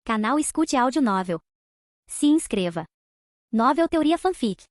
Canal Escute Áudio Novel. Se inscreva. Novel Teoria Fanfic.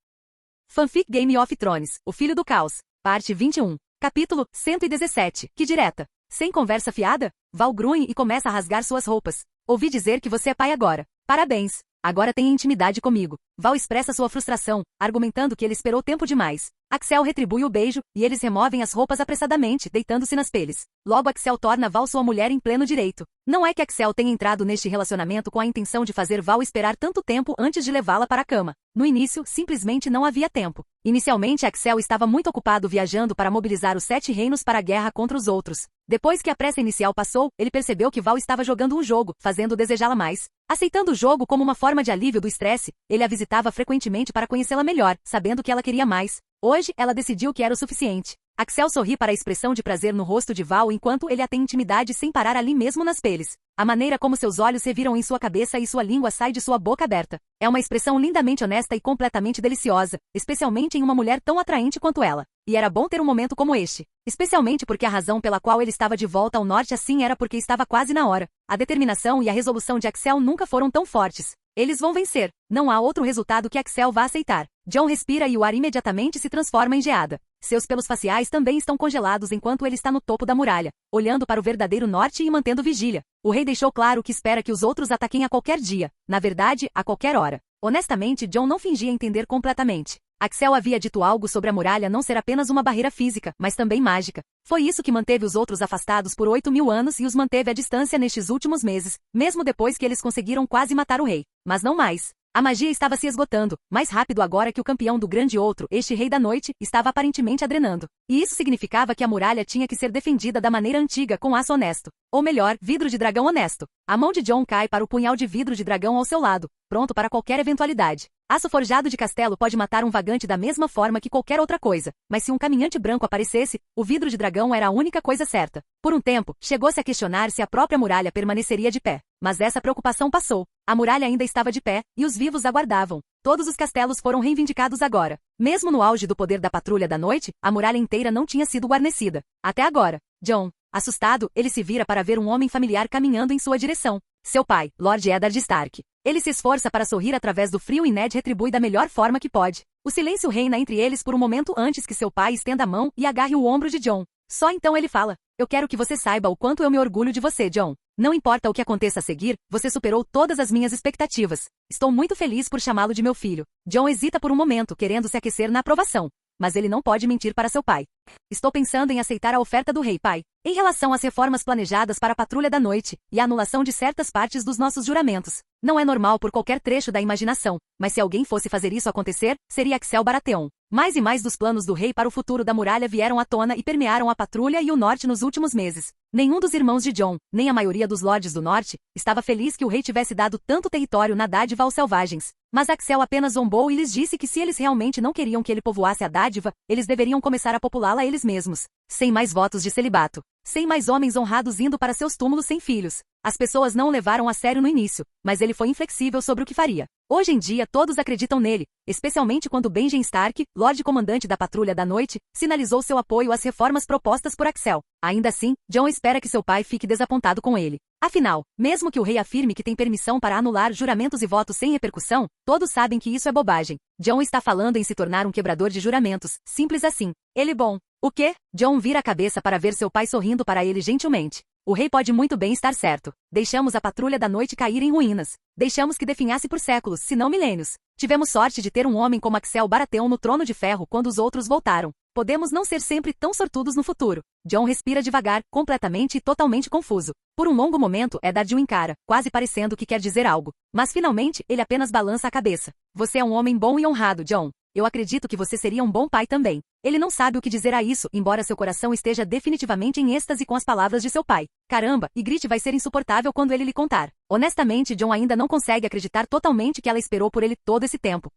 Fanfic Game of Thrones, O Filho do Caos, parte 21, capítulo 117. Que direta. Sem conversa fiada, Val grunhe e começa a rasgar suas roupas. Ouvi dizer que você é pai agora. Parabéns. Agora tem intimidade comigo. Val expressa sua frustração, argumentando que ele esperou tempo demais. Axel retribui o beijo, e eles removem as roupas apressadamente, deitando-se nas peles. Logo Axel torna Val sua mulher em pleno direito. Não é que Axel tenha entrado neste relacionamento com a intenção de fazer Val esperar tanto tempo antes de levá-la para a cama. No início, simplesmente não havia tempo. Inicialmente Axel estava muito ocupado viajando para mobilizar os 7 reinos para a guerra contra os outros. Depois que a pressa inicial passou, ele percebeu que Val estava jogando um jogo, fazendo desejá-la mais. Aceitando o jogo como uma forma de alívio do estresse, ele a visitava frequentemente para conhecê-la melhor, sabendo que ela queria mais. Hoje, ela decidiu que era o suficiente. Axel sorri para a expressão de prazer no rosto de Val enquanto ele a tem intimidade sem parar ali mesmo nas peles. A maneira como seus olhos se viram em sua cabeça e sua língua sai de sua boca aberta. É uma expressão lindamente honesta e completamente deliciosa, especialmente em uma mulher tão atraente quanto ela. E era bom ter um momento como este. Especialmente porque a razão pela qual ele estava de volta ao norte assim era porque estava quase na hora. A determinação e a resolução de Axel nunca foram tão fortes. Eles vão vencer. Não há outro resultado que Axel vá aceitar. Jon respira e o ar imediatamente se transforma em geada. Seus pelos faciais também estão congelados enquanto ele está no topo da muralha, olhando para o verdadeiro norte e mantendo vigília. O rei deixou claro que espera que os outros ataquem a qualquer dia. Na verdade, a qualquer hora. Honestamente, Jon não fingia entender completamente. Axel havia dito algo sobre a muralha não ser apenas uma barreira física, mas também mágica. Foi isso que manteve os outros afastados por 8.000 anos e os manteve à distância nestes últimos meses, mesmo depois que eles conseguiram quase matar o rei. Mas não mais. A magia estava se esgotando, mais rápido agora que o campeão do grande outro, este rei da noite, estava aparentemente adrenando. E isso significava que a muralha tinha que ser defendida da maneira antiga com aço honesto. Ou melhor, vidro de dragão honesto. A mão de Jon cai para o punhal de vidro de dragão ao seu lado, pronto para qualquer eventualidade. Aço forjado de castelo pode matar um vagante da mesma forma que qualquer outra coisa, mas se um caminhante branco aparecesse, o vidro de dragão era a única coisa certa. Por um tempo, chegou-se a questionar se a própria muralha permaneceria de pé. Mas essa preocupação passou. A muralha ainda estava de pé, e os vivos aguardavam. Todos os castelos foram reivindicados agora. Mesmo no auge do poder da Patrulha da Noite, a muralha inteira não tinha sido guarnecida. Até agora. Jon. Assustado, ele se vira para ver um homem familiar caminhando em sua direção. Seu pai, Lord Eddard Stark. Ele se esforça para sorrir através do frio e Ned retribui da melhor forma que pode. O silêncio reina entre eles por um momento antes que seu pai estenda a mão e agarre o ombro de Jon. Só então ele fala: "Eu quero que você saiba o quanto eu me orgulho de você, Jon. Não importa o que aconteça a seguir, você superou todas as minhas expectativas. Estou muito feliz por chamá-lo de meu filho." Jon hesita por um momento, querendo se aquecer na aprovação. Mas ele não pode mentir para seu pai. "Estou pensando em aceitar a oferta do rei, pai. Em relação às reformas planejadas para a Patrulha da Noite, e a anulação de certas partes dos nossos juramentos. Não é normal por qualquer trecho da imaginação, mas se alguém fosse fazer isso acontecer, seria Axel Baratheon." Mais e mais dos planos do rei para o futuro da muralha vieram à tona e permearam a Patrulha e o Norte nos últimos meses. Nenhum dos irmãos de Jon, nem a maioria dos lordes do Norte, estava feliz que o rei tivesse dado tanto território na dádiva aos selvagens. Mas Axel apenas zombou e lhes disse que se eles realmente não queriam que ele povoasse a dádiva, eles deveriam começar a populá-la eles mesmos. Sem mais votos de celibato. Sem mais homens honrados indo para seus túmulos sem filhos. As pessoas não o levaram a sério no início, mas ele foi inflexível sobre o que faria. Hoje em dia todos acreditam nele, especialmente quando Benjen Stark, Lorde Comandante da Patrulha da Noite, sinalizou seu apoio às reformas propostas por Axel. Ainda assim, Jon espera que seu pai fique desapontado com ele. Afinal, mesmo que o rei afirme que tem permissão para anular juramentos e votos sem repercussão, todos sabem que isso é bobagem. Jon está falando em se tornar um quebrador de juramentos, simples assim. Ele bom. O quê? Jon vira a cabeça para ver seu pai sorrindo para ele gentilmente. O rei pode muito bem estar certo. Deixamos a Patrulha da Noite cair em ruínas. Deixamos que definhasse por séculos, se não milênios. Tivemos sorte de ter um homem como Axel Baratheon no trono de ferro quando os outros voltaram. Podemos não ser sempre tão sortudos no futuro. Jon respira devagar, completamente e totalmente confuso. Por um longo momento, Eddard o encara, quase parecendo que quer dizer algo. Mas finalmente, ele apenas balança a cabeça. "Você é um homem bom e honrado, Jon. Eu acredito que você seria um bom pai também." Ele não sabe o que dizer a isso, embora seu coração esteja definitivamente em êxtase com as palavras de seu pai. Caramba, Ygritte vai ser insuportável quando ele lhe contar. Honestamente, Jon ainda não consegue acreditar totalmente que ela esperou por ele todo esse tempo.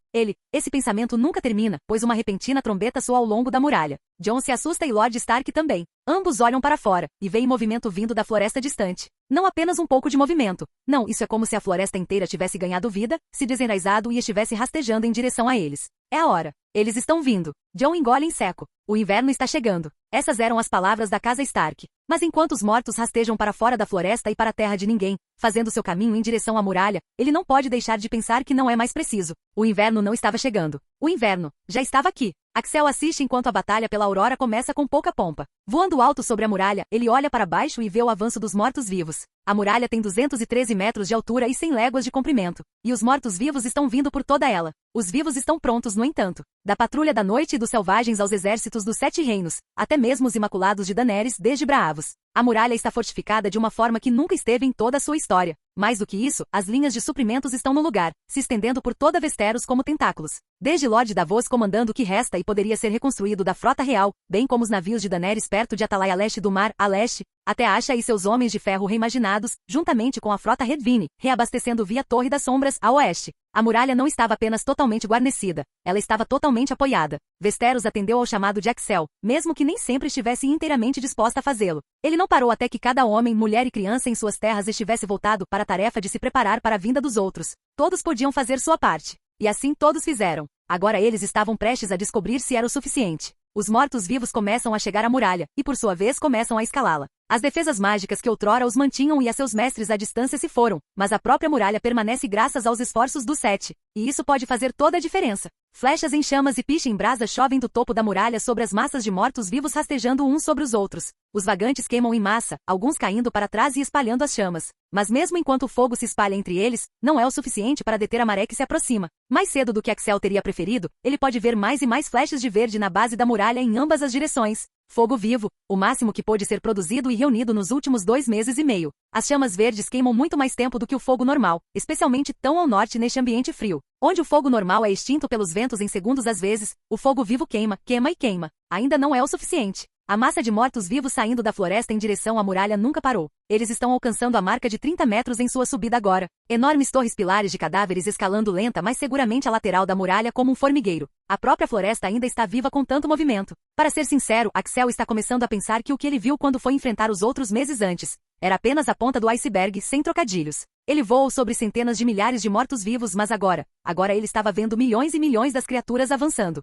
Esse pensamento nunca termina, pois uma repentina trombeta soa ao longo da muralha. Jon se assusta e Lord Stark também. Ambos olham para fora, e veem movimento vindo da floresta distante. Não apenas um pouco de movimento. Não, isso é como se a floresta inteira tivesse ganhado vida, se desenraizado e estivesse rastejando em direção a eles. É a hora. Eles estão vindo. Jon engole em seco. o inverno está chegando. Essas eram as palavras da casa Stark. Mas enquanto os mortos rastejam para fora da floresta e para a terra de ninguém, fazendo seu caminho em direção à muralha, ele não pode deixar de pensar que não é mais preciso. O inverno não estava chegando. O inverno já estava aqui. Axel assiste enquanto a batalha pela aurora começa com pouca pompa. Voando alto sobre a muralha, ele olha para baixo e vê o avanço dos mortos-vivos. A muralha tem 213 metros de altura e 100 léguas de comprimento. E os mortos-vivos estão vindo por toda ela. Os vivos estão prontos, no entanto. Da patrulha da noite e dos selvagens aos exércitos dos 7 reinos, até mesmo os imaculados de Daenerys desde Braavos. A muralha está fortificada de uma forma que nunca esteve em toda a sua história. Mais do que isso, as linhas de suprimentos estão no lugar, se estendendo por toda Westeros como tentáculos. Desde Lord Davos comandando o que resta e poderia ser reconstruído da frota real, bem como os navios de Daenerys perto de Atalai a leste do mar, a leste, até Asha e seus homens de ferro reimaginados, juntamente com a frota Redvine, reabastecendo via Torre das Sombras, a oeste. A muralha não estava apenas totalmente guarnecida, ela estava totalmente apoiada. Westeros atendeu ao chamado de Axel, mesmo que nem sempre estivesse inteiramente disposta a fazê-lo. Ele não parou até que cada homem, mulher e criança em suas terras estivesse voltado para a tarefa de se preparar para a vinda dos outros. Todos podiam fazer sua parte. E assim todos fizeram. Agora eles estavam prestes a descobrir se era o suficiente. Os mortos-vivos começam a chegar à muralha, e por sua vez começam a escalá-la. As defesas mágicas que outrora os mantinham e a seus mestres à distância se foram, mas a própria muralha permanece graças aos esforços dos 7. E isso pode fazer toda a diferença. Flechas em chamas e piche em brasa chovem do topo da muralha sobre as massas de mortos-vivos rastejando uns sobre os outros. Os vagantes queimam em massa, alguns caindo para trás e espalhando as chamas. Mas mesmo enquanto o fogo se espalha entre eles, não é o suficiente para deter a maré que se aproxima. Mais cedo do que Axel teria preferido, ele pode ver mais e mais flechas de verde na base da muralha em ambas as direções. Fogo vivo, o máximo que pôde ser produzido e reunido nos últimos 2 meses e meio. As chamas verdes queimam muito mais tempo do que o fogo normal, especialmente tão ao norte neste ambiente frio. Onde o fogo normal é extinto pelos ventos em segundos às vezes, o fogo vivo queima, queima e queima. Ainda não é o suficiente. A massa de mortos-vivos saindo da floresta em direção à muralha nunca parou. Eles estão alcançando a marca de 30 metros em sua subida agora. Enormes torres pilares de cadáveres escalando lenta mas seguramente a lateral da muralha como um formigueiro. A própria floresta ainda está viva com tanto movimento. Para ser sincero, Axel está começando a pensar que o que ele viu quando foi enfrentar os outros meses antes era apenas a ponta do iceberg, sem trocadilhos. Ele voou sobre centenas de milhares de mortos-vivos, mas agora ele estava vendo milhões e milhões das criaturas avançando.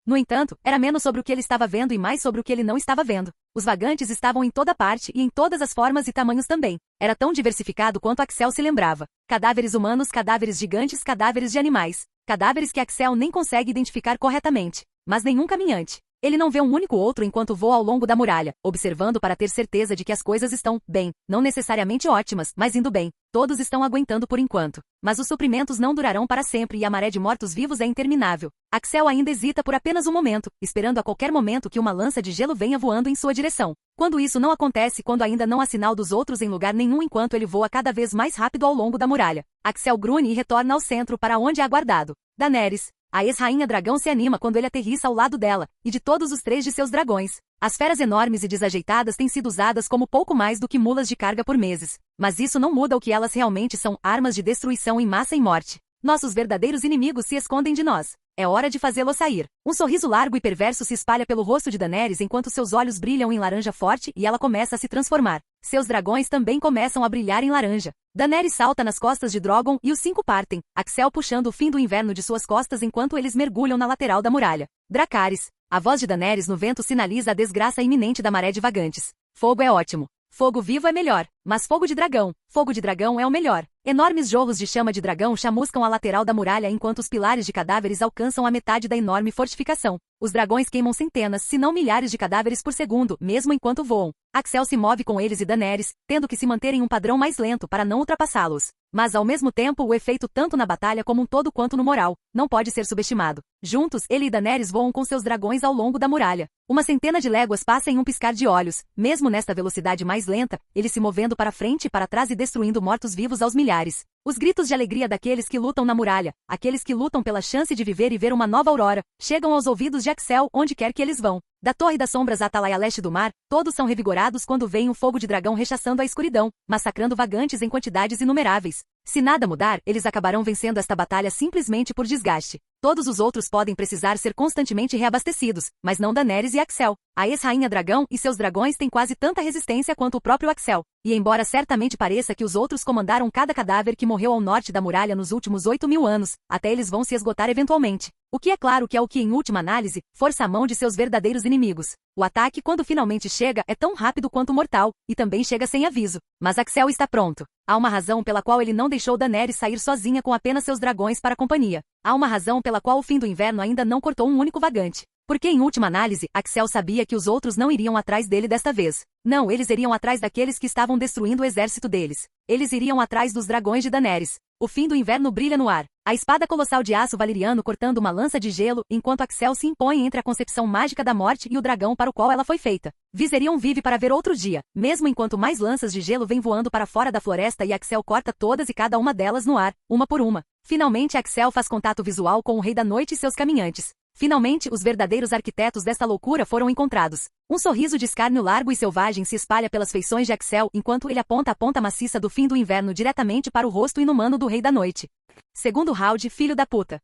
No entanto, era menos sobre o que ele estava vendo e mais sobre o que ele não estava vendo. Os vagantes estavam em toda parte e em todas as formas e tamanhos também. Era tão diversificado quanto Axel se lembrava. Cadáveres humanos, cadáveres gigantes, cadáveres de animais. Cadáveres que Axel nem consegue identificar corretamente. Mas nenhum caminhante. Ele não vê um único outro enquanto voa ao longo da muralha, observando para ter certeza de que as coisas estão, bem, não necessariamente ótimas, mas indo bem. Todos estão aguentando por enquanto. Mas os suprimentos não durarão para sempre e a maré de mortos-vivos é interminável. Axel ainda hesita por apenas um momento, esperando a qualquer momento que uma lança de gelo venha voando em sua direção. Quando isso não acontece, quando ainda não há sinal dos outros em lugar nenhum enquanto ele voa cada vez mais rápido ao longo da muralha. Axel grunhe e retorna ao centro para onde é aguardado. Daenerys. A ex-rainha dragão se anima quando ele aterrissa ao lado dela, e de todos os 3 de seus dragões. As feras enormes e desajeitadas têm sido usadas como pouco mais do que mulas de carga por meses. Mas isso não muda o que elas realmente são, armas de destruição em massa e morte. Nossos verdadeiros inimigos se escondem de nós. É hora de fazê-lo sair. Um sorriso largo e perverso se espalha pelo rosto de Daenerys enquanto seus olhos brilham em laranja forte e ela começa a se transformar. Seus dragões também começam a brilhar em laranja. Daenerys salta nas costas de Drogon e os 5 partem, Axel puxando o fim do inverno de suas costas enquanto eles mergulham na lateral da muralha. Dracarys. A voz de Daenerys no vento sinaliza a desgraça iminente da maré de vagantes. Fogo é ótimo. Fogo vivo é melhor. Mas fogo de dragão é o melhor. Enormes jorros de chama de dragão chamuscam a lateral da muralha enquanto os pilares de cadáveres alcançam a metade da enorme fortificação. Os dragões queimam centenas, se não milhares de cadáveres por segundo, mesmo enquanto voam. Axel se move com eles e Daenerys, tendo que se manter em um padrão mais lento para não ultrapassá-los. Mas ao mesmo tempo o efeito tanto na batalha como um todo quanto no moral não pode ser subestimado. Juntos, ele e Daenerys voam com seus dragões ao longo da muralha. Uma centena de léguas passa em um piscar de olhos. Mesmo nesta velocidade mais lenta, eles se movendo para frente e para trás e destruindo mortos-vivos aos milhares. Os gritos de alegria daqueles que lutam na muralha, aqueles que lutam pela chance de viver e ver uma nova aurora, chegam aos ouvidos de Axel onde quer que eles vão. Da Torre das Sombras à Atalai a leste do mar, todos são revigorados quando veem o fogo de dragão rechaçando a escuridão, massacrando vagantes em quantidades inumeráveis. Se nada mudar, eles acabarão vencendo esta batalha simplesmente por desgaste. Todos os outros podem precisar ser constantemente reabastecidos, mas não Daenerys e Axel. A ex-rainha dragão e seus dragões têm quase tanta resistência quanto o próprio Axel. E embora certamente pareça que os outros comandaram cada cadáver que morreu ao norte da muralha nos últimos 8.000 anos, até eles vão se esgotar eventualmente. O que é claro que é o que, em última análise, força a mão de seus verdadeiros inimigos. O ataque, quando finalmente chega, é tão rápido quanto mortal, e também chega sem aviso. Mas Axel está pronto. Há uma razão pela qual ele não deixou Daenerys sair sozinha com apenas seus dragões para companhia. Há uma razão pela qual o fim do inverno ainda não cortou um único vagante. Porque, em última análise, Axel sabia que os outros não iriam atrás dele desta vez. Não, eles iriam atrás daqueles que estavam destruindo o exército deles. Eles iriam atrás dos dragões de Daenerys. O fim do inverno brilha no ar. A espada colossal de aço valeriano cortando uma lança de gelo, enquanto Axel se impõe entre a concepção mágica da morte e o dragão para o qual ela foi feita. Viserion vive para ver outro dia, mesmo enquanto mais lanças de gelo vêm voando para fora da floresta e Axel corta todas e cada uma delas no ar, uma por uma. Finalmente Axel faz contato visual com o Rei da Noite e seus caminhantes. Finalmente, os verdadeiros arquitetos desta loucura foram encontrados. Um sorriso de escárnio largo e selvagem se espalha pelas feições de Axel enquanto ele aponta a ponta maciça do fim do inverno diretamente para o rosto inumano do Rei da Noite. Segundo round, filho da puta.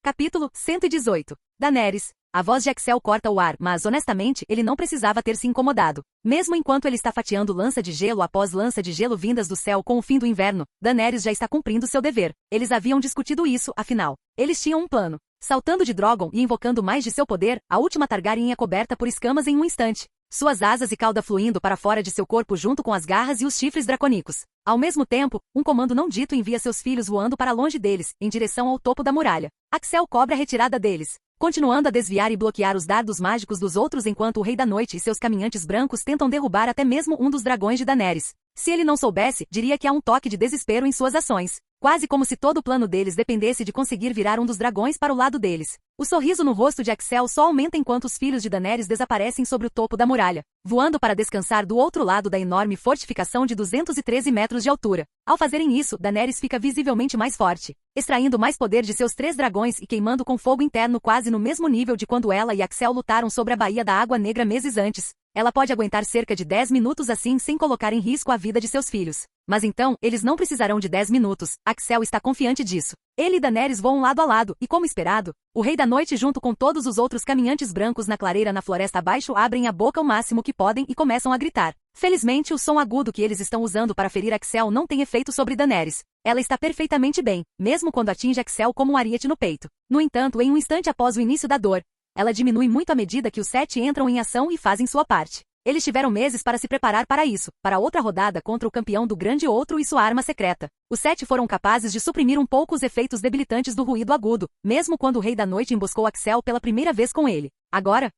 Capítulo 118. Daenerys. A voz de Axel corta o ar, mas honestamente, ele não precisava ter se incomodado. Mesmo enquanto ele está fatiando lança de gelo após lança de gelo vindas do céu com o fim do inverno, Daenerys já está cumprindo seu dever. Eles haviam discutido isso, afinal. Eles tinham um plano. Saltando de Drogon e invocando mais de seu poder, a última Targaryen é coberta por escamas em um instante. Suas asas e cauda fluindo para fora de seu corpo junto com as garras e os chifres dracônicos. Ao mesmo tempo, um comando não dito envia seus filhos voando para longe deles, em direção ao topo da muralha. Axel cobra a retirada deles, continuando a desviar e bloquear os dardos mágicos dos outros enquanto o Rei da Noite e seus caminhantes brancos tentam derrubar até mesmo um dos dragões de Daenerys. Se ele não soubesse, diria que há um toque de desespero em suas ações. Quase como se todo o plano deles dependesse de conseguir virar um dos dragões para o lado deles. O sorriso no rosto de Axel só aumenta enquanto os filhos de Daenerys desaparecem sobre o topo da muralha, voando para descansar do outro lado da enorme fortificação de 213 metros de altura. Ao fazerem isso, Daenerys fica visivelmente mais forte, extraindo mais poder de seus 3 dragões e queimando com fogo interno quase no mesmo nível de quando ela e Axel lutaram sobre a Baía da Água Negra meses antes. Ela pode aguentar cerca de 10 minutos assim sem colocar em risco a vida de seus filhos. Mas então, eles não precisarão de 10 minutos, Axel está confiante disso. Ele e Daenerys voam lado a lado, e como esperado, o Rei da Noite junto com todos os outros caminhantes brancos na clareira na floresta abaixo abrem a boca o máximo que podem e começam a gritar. Felizmente o som agudo que eles estão usando para ferir Axel não tem efeito sobre Daenerys. Ela está perfeitamente bem, mesmo quando atinge Axel como um ariete no peito. No entanto, em um instante após o início da dor, ela diminui muito à medida que os 7 entram em ação e fazem sua parte. Eles tiveram meses para se preparar para isso, para outra rodada contra o campeão do Grande Outro e sua arma secreta. Os 7 foram capazes de suprimir um pouco os efeitos debilitantes do ruído agudo, mesmo quando o Rei da Noite emboscou Axel pela primeira vez com ele. Agora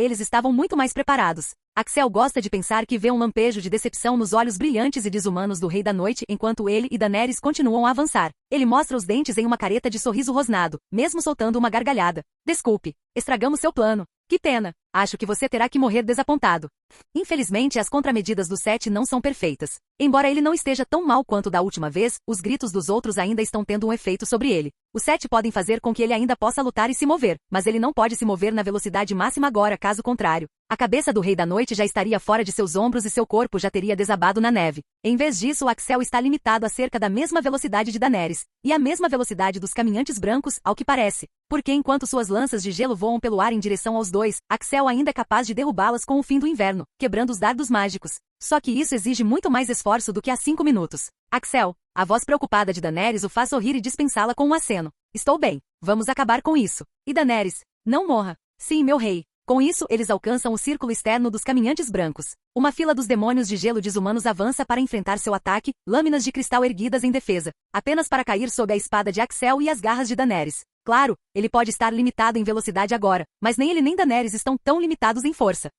eles estavam muito mais preparados. Axel gosta de pensar que vê um lampejo de decepção nos olhos brilhantes e desumanos do Rei da Noite enquanto ele e Daenerys continuam a avançar. Ele mostra os dentes em uma careta de sorriso rosnado, mesmo soltando uma gargalhada. Desculpe, estragamos seu plano. Que pena. Acho que você terá que morrer desapontado. Infelizmente, as contramedidas do 7 não são perfeitas. Embora ele não esteja tão mal quanto da última vez, os gritos dos outros ainda estão tendo um efeito sobre ele. Os 7 podem fazer com que ele ainda possa lutar e se mover, mas ele não pode se mover na velocidade máxima agora, caso contrário. A cabeça do Rei da Noite já estaria fora de seus ombros e seu corpo já teria desabado na neve. Em vez disso, Axel está limitado a cerca da mesma velocidade de Daenerys, e a mesma velocidade dos caminhantes brancos, ao que parece. Porque enquanto suas lanças de gelo voam pelo ar em direção aos dois, Axel ainda é capaz de derrubá-las com o fim do inverno, quebrando os dardos mágicos. Só que isso exige muito mais esforço do que há 5 minutos. Axel, a voz preocupada de Daenerys o faz sorrir e dispensá-la com um aceno. Estou bem, vamos acabar com isso. E Daenerys, não morra. Sim, meu rei. Com isso, eles alcançam o círculo externo dos caminhantes brancos. Uma fila dos demônios de gelo desumanos avança para enfrentar seu ataque, lâminas de cristal erguidas em defesa, apenas para cair sob a espada de Axel e as garras de Daenerys. Claro, ele pode estar limitado em velocidade agora, mas nem ele nem Daenerys estão tão limitados em força.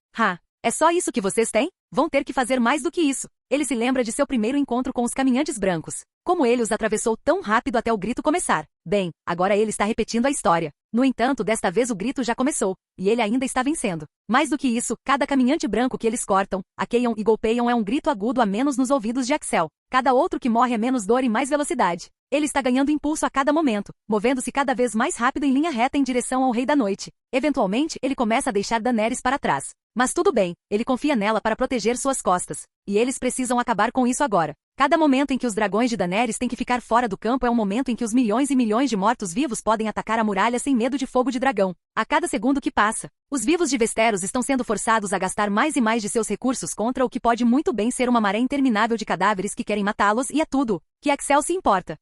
É só isso que vocês têm? Vão ter que fazer mais do que isso. Ele se lembra de seu primeiro encontro com os caminhantes brancos. Como ele os atravessou tão rápido até o grito começar. Bem, agora ele está repetindo a história. No entanto, desta vez o grito já começou, e ele ainda está vencendo. Mais do que isso, cada caminhante branco que eles cortam, hackeiam e golpeiam é um grito agudo a menos nos ouvidos de Axel. Cada outro que morre é menos dor e mais velocidade. Ele está ganhando impulso a cada momento, movendo-se cada vez mais rápido em linha reta em direção ao Rei da Noite. Eventualmente, ele começa a deixar Daenerys para trás. Mas tudo bem, ele confia nela para proteger suas costas. E eles precisam acabar com isso agora. Cada momento em que os dragões de Daenerys têm que ficar fora do campo é um momento em que os milhões e milhões de mortos-vivos podem atacar a muralha sem medo de fogo de dragão. A cada segundo que passa, os vivos de Westeros estão sendo forçados a gastar mais e mais de seus recursos contra o que pode muito bem ser uma maré interminável de cadáveres que querem matá-los e é tudo que Axel se importa.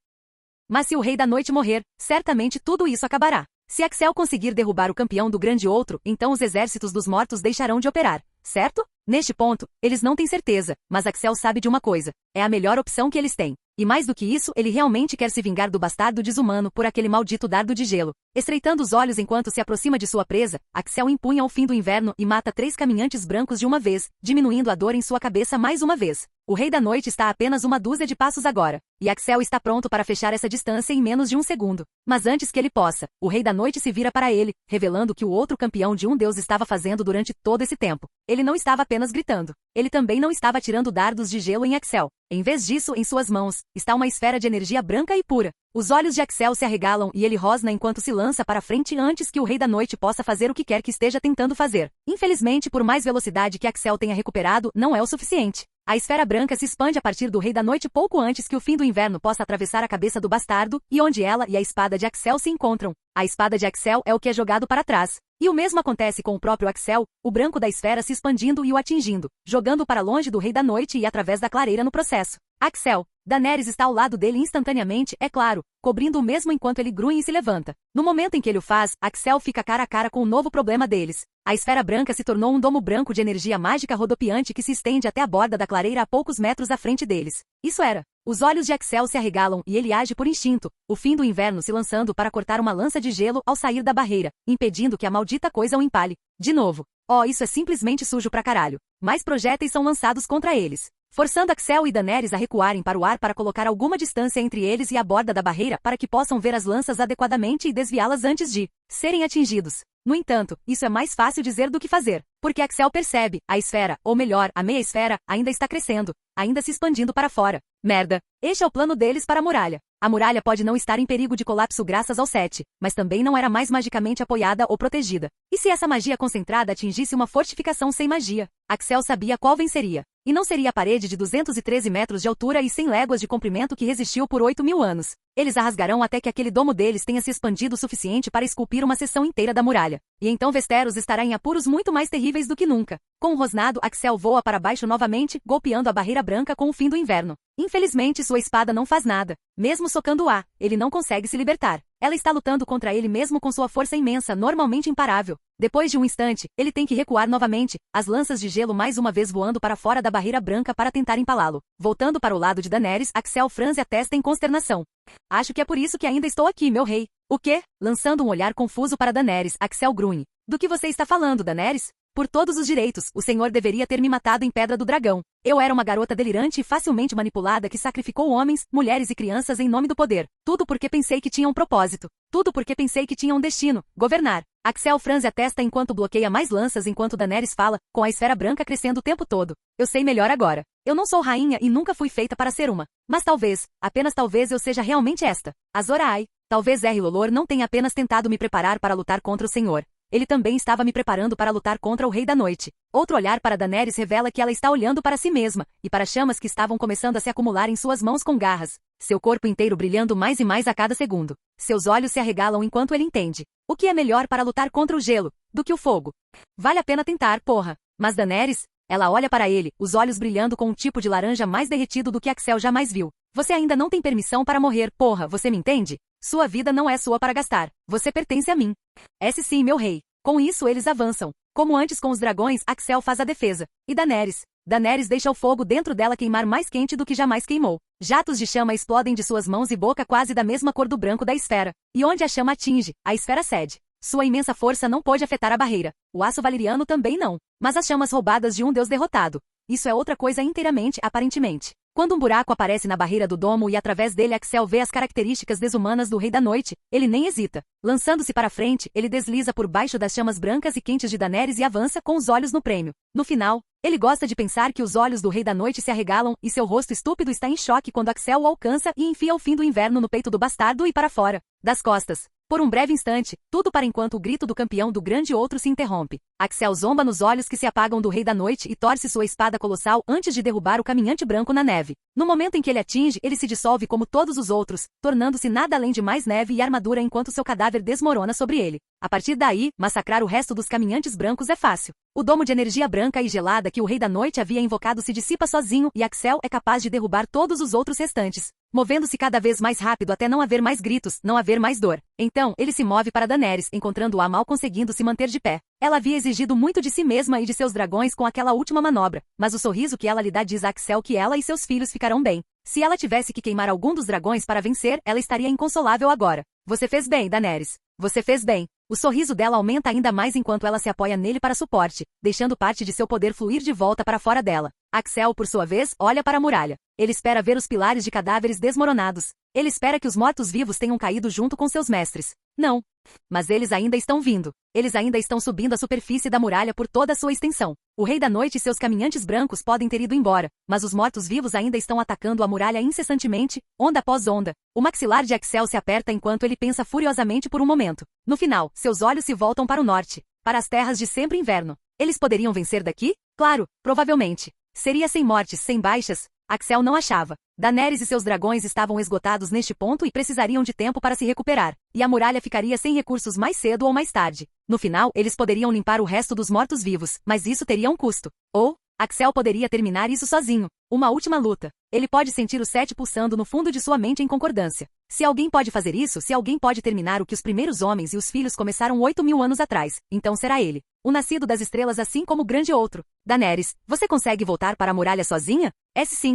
Mas se o Rei da Noite morrer, certamente tudo isso acabará. Se Axel conseguir derrubar o campeão do grande outro, então os exércitos dos mortos deixarão de operar, certo? Neste ponto, eles não têm certeza, mas Axel sabe de uma coisa: é a melhor opção que eles têm. E mais do que isso, ele realmente quer se vingar do bastardo desumano por aquele maldito dardo de gelo. Estreitando os olhos enquanto se aproxima de sua presa, Axel empunha o fim do inverno e mata 3 caminhantes brancos de uma vez, diminuindo a dor em sua cabeça mais uma vez. O Rei da Noite está a apenas uma dúzia de passos agora, e Axel está pronto para fechar essa distância em menos de um segundo. Mas antes que ele possa, o Rei da Noite se vira para ele, revelando o que o outro campeão de um deus estava fazendo durante todo esse tempo. Ele não estava apenas gritando. Ele também não estava tirando dardos de gelo em Axel. Em vez disso, em suas mãos, está uma esfera de energia branca e pura. Os olhos de Axel se arregalam e ele rosna enquanto se lança para frente antes que o Rei da Noite possa fazer o que quer que esteja tentando fazer. Infelizmente, por mais velocidade que Axel tenha recuperado, não é o suficiente. A esfera branca se expande a partir do Rei da Noite pouco antes que o fim do inverno possa atravessar a cabeça do bastardo, e onde ela e a espada de Axel se encontram. A espada de Axel é o que é jogado para trás. E o mesmo acontece com o próprio Axel, o branco da esfera se expandindo e o atingindo, jogando para longe do Rei da Noite e através da clareira no processo. Axel, Daenerys está ao lado dele instantaneamente, é claro, cobrindo o mesmo enquanto ele grunhe e se levanta. No momento em que ele o faz, Axel fica cara a cara com o novo problema deles. A esfera branca se tornou um domo branco de energia mágica rodopiante que se estende até a borda da clareira a poucos metros à frente deles. Isso era. Os olhos de Axel se arregalam e ele age por instinto, o fim do inverno se lançando para cortar uma lança de gelo ao sair da barreira, impedindo que a maldita coisa o empale. De novo. Oh, isso é simplesmente sujo pra caralho. Mais projéteis são lançados contra eles, forçando Axel e Daenerys a recuarem para o ar para colocar alguma distância entre eles e a borda da barreira para que possam ver as lanças adequadamente e desviá-las antes de serem atingidos. No entanto, isso é mais fácil dizer do que fazer, porque Axel percebe, a esfera, ou melhor, a meia-esfera, ainda está crescendo, ainda se expandindo para fora. Merda! Este é o plano deles para a muralha. A muralha pode não estar em perigo de colapso graças ao Sete, mas também não era mais magicamente apoiada ou protegida. E se essa magia concentrada atingisse uma fortificação sem magia? Axel sabia qual venceria. E não seria a parede de 213 metros de altura e 100 léguas de comprimento que resistiu por 8.000 anos. Eles a rasgarão até que aquele domo deles tenha se expandido o suficiente para esculpir uma seção inteira da muralha. E então Westeros estará em apuros muito mais terríveis do que nunca. Com um rosnado, Axel voa para baixo novamente, golpeando a barreira branca com o fim do inverno. Infelizmente, sua espada não faz nada. Mesmo socando-a, ele não consegue se libertar. Ela está lutando contra ele mesmo com sua força imensa, normalmente imparável. Depois de um instante, ele tem que recuar novamente, as lanças de gelo mais uma vez voando para fora da barreira branca para tentar empalá-lo. Voltando para o lado de Daenerys, Axel franze a testa em consternação. Acho que é por isso que ainda estou aqui, meu rei. O quê? Lançando um olhar confuso para Daenerys, Axel grunhe. Do que você está falando, Daenerys? Por todos os direitos, o senhor deveria ter me matado em Pedra do Dragão. Eu era uma garota delirante e facilmente manipulada que sacrificou homens, mulheres e crianças em nome do poder. Tudo porque pensei que tinha um propósito. Tudo porque pensei que tinha um destino, governar. Axel franze a testa enquanto bloqueia mais lanças enquanto Daenerys fala, com a esfera branca crescendo o tempo todo. Eu sei melhor agora. Eu não sou rainha e nunca fui feita para ser uma. Mas talvez, apenas talvez eu seja realmente esta. Azor Ahai. Talvez R. não tenha apenas tentado me preparar para lutar contra o senhor. Ele também estava me preparando para lutar contra o Rei da Noite. Outro olhar para Daenerys revela que ela está olhando para si mesma, e para chamas que estavam começando a se acumular em suas mãos com garras. Seu corpo inteiro brilhando mais e mais a cada segundo. Seus olhos se arregalam enquanto ele entende. O que é melhor para lutar contra o gelo, do que o fogo? Vale a pena tentar, porra. Mas Daenerys? Ela olha para ele, os olhos brilhando com um tipo de laranja mais derretido do que Axel jamais viu. Você ainda não tem permissão para morrer, porra, você me entende? Sua vida não é sua para gastar. Você pertence a mim. Esse sim, meu rei. Com isso eles avançam. Como antes com os dragões, Axel faz a defesa. E Daenerys deixa o fogo dentro dela queimar mais quente do que jamais queimou. Jatos de chama explodem de suas mãos e boca quase da mesma cor do branco da esfera. E onde a chama atinge, a esfera cede. Sua imensa força não pôde afetar a barreira. O aço valeriano também não. Mas as chamas roubadas de um deus derrotado. Isso é outra coisa inteiramente, aparentemente. Quando um buraco aparece na barreira do domo e através dele Axel vê as características desumanas do Rei da Noite, ele nem hesita. Lançando-se para frente, ele desliza por baixo das chamas brancas e quentes de Daenerys e avança com os olhos no prêmio. No final, ele gosta de pensar que os olhos do Rei da Noite se arregalam e seu rosto estúpido está em choque quando Axel o alcança e enfia o fim do inverno no peito do bastardo e para fora das costas. Por um breve instante, tudo para enquanto o grito do campeão do grande outro se interrompe. Axel zomba nos olhos que se apagam do Rei da Noite e torce sua espada colossal antes de derrubar o caminhante branco na neve. No momento em que ele atinge, ele se dissolve como todos os outros, tornando-se nada além de mais neve e armadura enquanto seu cadáver desmorona sobre ele. A partir daí, massacrar o resto dos caminhantes brancos é fácil. O domo de energia branca e gelada que o Rei da Noite havia invocado se dissipa sozinho e Axel é capaz de derrubar todos os outros restantes, movendo-se cada vez mais rápido até não haver mais gritos, não haver mais dor. Então, ele se move para Daenerys, encontrando-a mal conseguindo se manter de pé. Ela havia exigido muito de si mesma e de seus dragões com aquela última manobra, mas o sorriso que ela lhe dá diz a Axel que ela e seus filhos ficarão bem. Se ela tivesse que queimar algum dos dragões para vencer, ela estaria inconsolável agora. Você fez bem, Daenerys. Você fez bem. O sorriso dela aumenta ainda mais enquanto ela se apoia nele para suporte, deixando parte de seu poder fluir de volta para fora dela. Axel, por sua vez, olha para a muralha. Ele espera ver os pilares de cadáveres desmoronados. Ele espera que os mortos-vivos tenham caído junto com seus mestres. Não. Mas eles ainda estão vindo. Eles ainda estão subindo a superfície da muralha por toda a sua extensão. O Rei da Noite e seus caminhantes brancos podem ter ido embora, mas os mortos-vivos ainda estão atacando a muralha incessantemente, onda após onda. O maxilar de Axel se aperta enquanto ele pensa furiosamente por um momento. No final, seus olhos se voltam para o norte, para as terras de sempre inverno. Eles poderiam vencer daqui? Claro, provavelmente. Seria sem mortes, sem baixas? Axel não achava. Daenerys e seus dragões estavam esgotados neste ponto e precisariam de tempo para se recuperar, e a muralha ficaria sem recursos mais cedo ou mais tarde. No final, eles poderiam limpar o resto dos mortos-vivos, mas isso teria um custo. Ou, Axel poderia terminar isso sozinho. Uma última luta. Ele pode sentir o Sete pulsando no fundo de sua mente em concordância. Se alguém pode fazer isso, se alguém pode terminar o que os primeiros homens e os filhos começaram 8.000 anos atrás, então será ele. O nascido das estrelas assim como o grande outro. Daenerys, você consegue voltar para a muralha sozinha?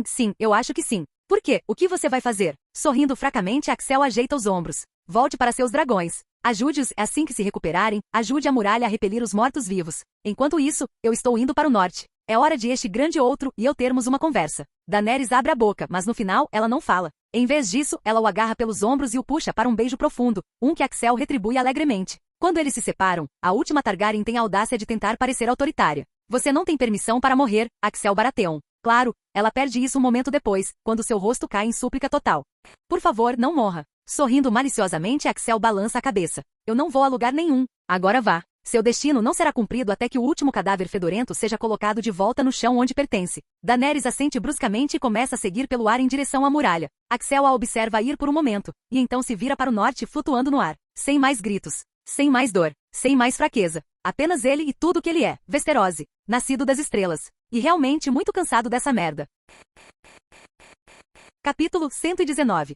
Sim, eu acho que sim. Por quê? O que você vai fazer? Sorrindo fracamente, Axel ajeita os ombros. Volte para seus dragões. Ajude-os, assim que se recuperarem, ajude a muralha a repelir os mortos-vivos. Enquanto isso, eu estou indo para o norte. É hora de este grande outro e eu termos uma conversa. Daenerys abre a boca, mas no final, ela não fala. Em vez disso, ela o agarra pelos ombros e o puxa para um beijo profundo, um que Axel retribui alegremente. Quando eles se separam, a última Targaryen tem a audácia de tentar parecer autoritária. Você não tem permissão para morrer, Axel Baratheon. Claro, ela perde isso um momento depois, quando seu rosto cai em súplica total. Por favor, não morra. Sorrindo maliciosamente, Axel balança a cabeça. Eu não vou a lugar nenhum. Agora vá. Seu destino não será cumprido até que o último cadáver fedorento seja colocado de volta no chão onde pertence. Daenerys assente bruscamente e começa a seguir pelo ar em direção à muralha. Axel a observa ir por um momento, e então se vira para o norte flutuando no ar. Sem mais gritos. Sem mais dor. Sem mais fraqueza. Apenas ele e tudo o que ele é. Westerosi. Nascido das estrelas. E realmente muito cansado dessa merda. Capítulo 119.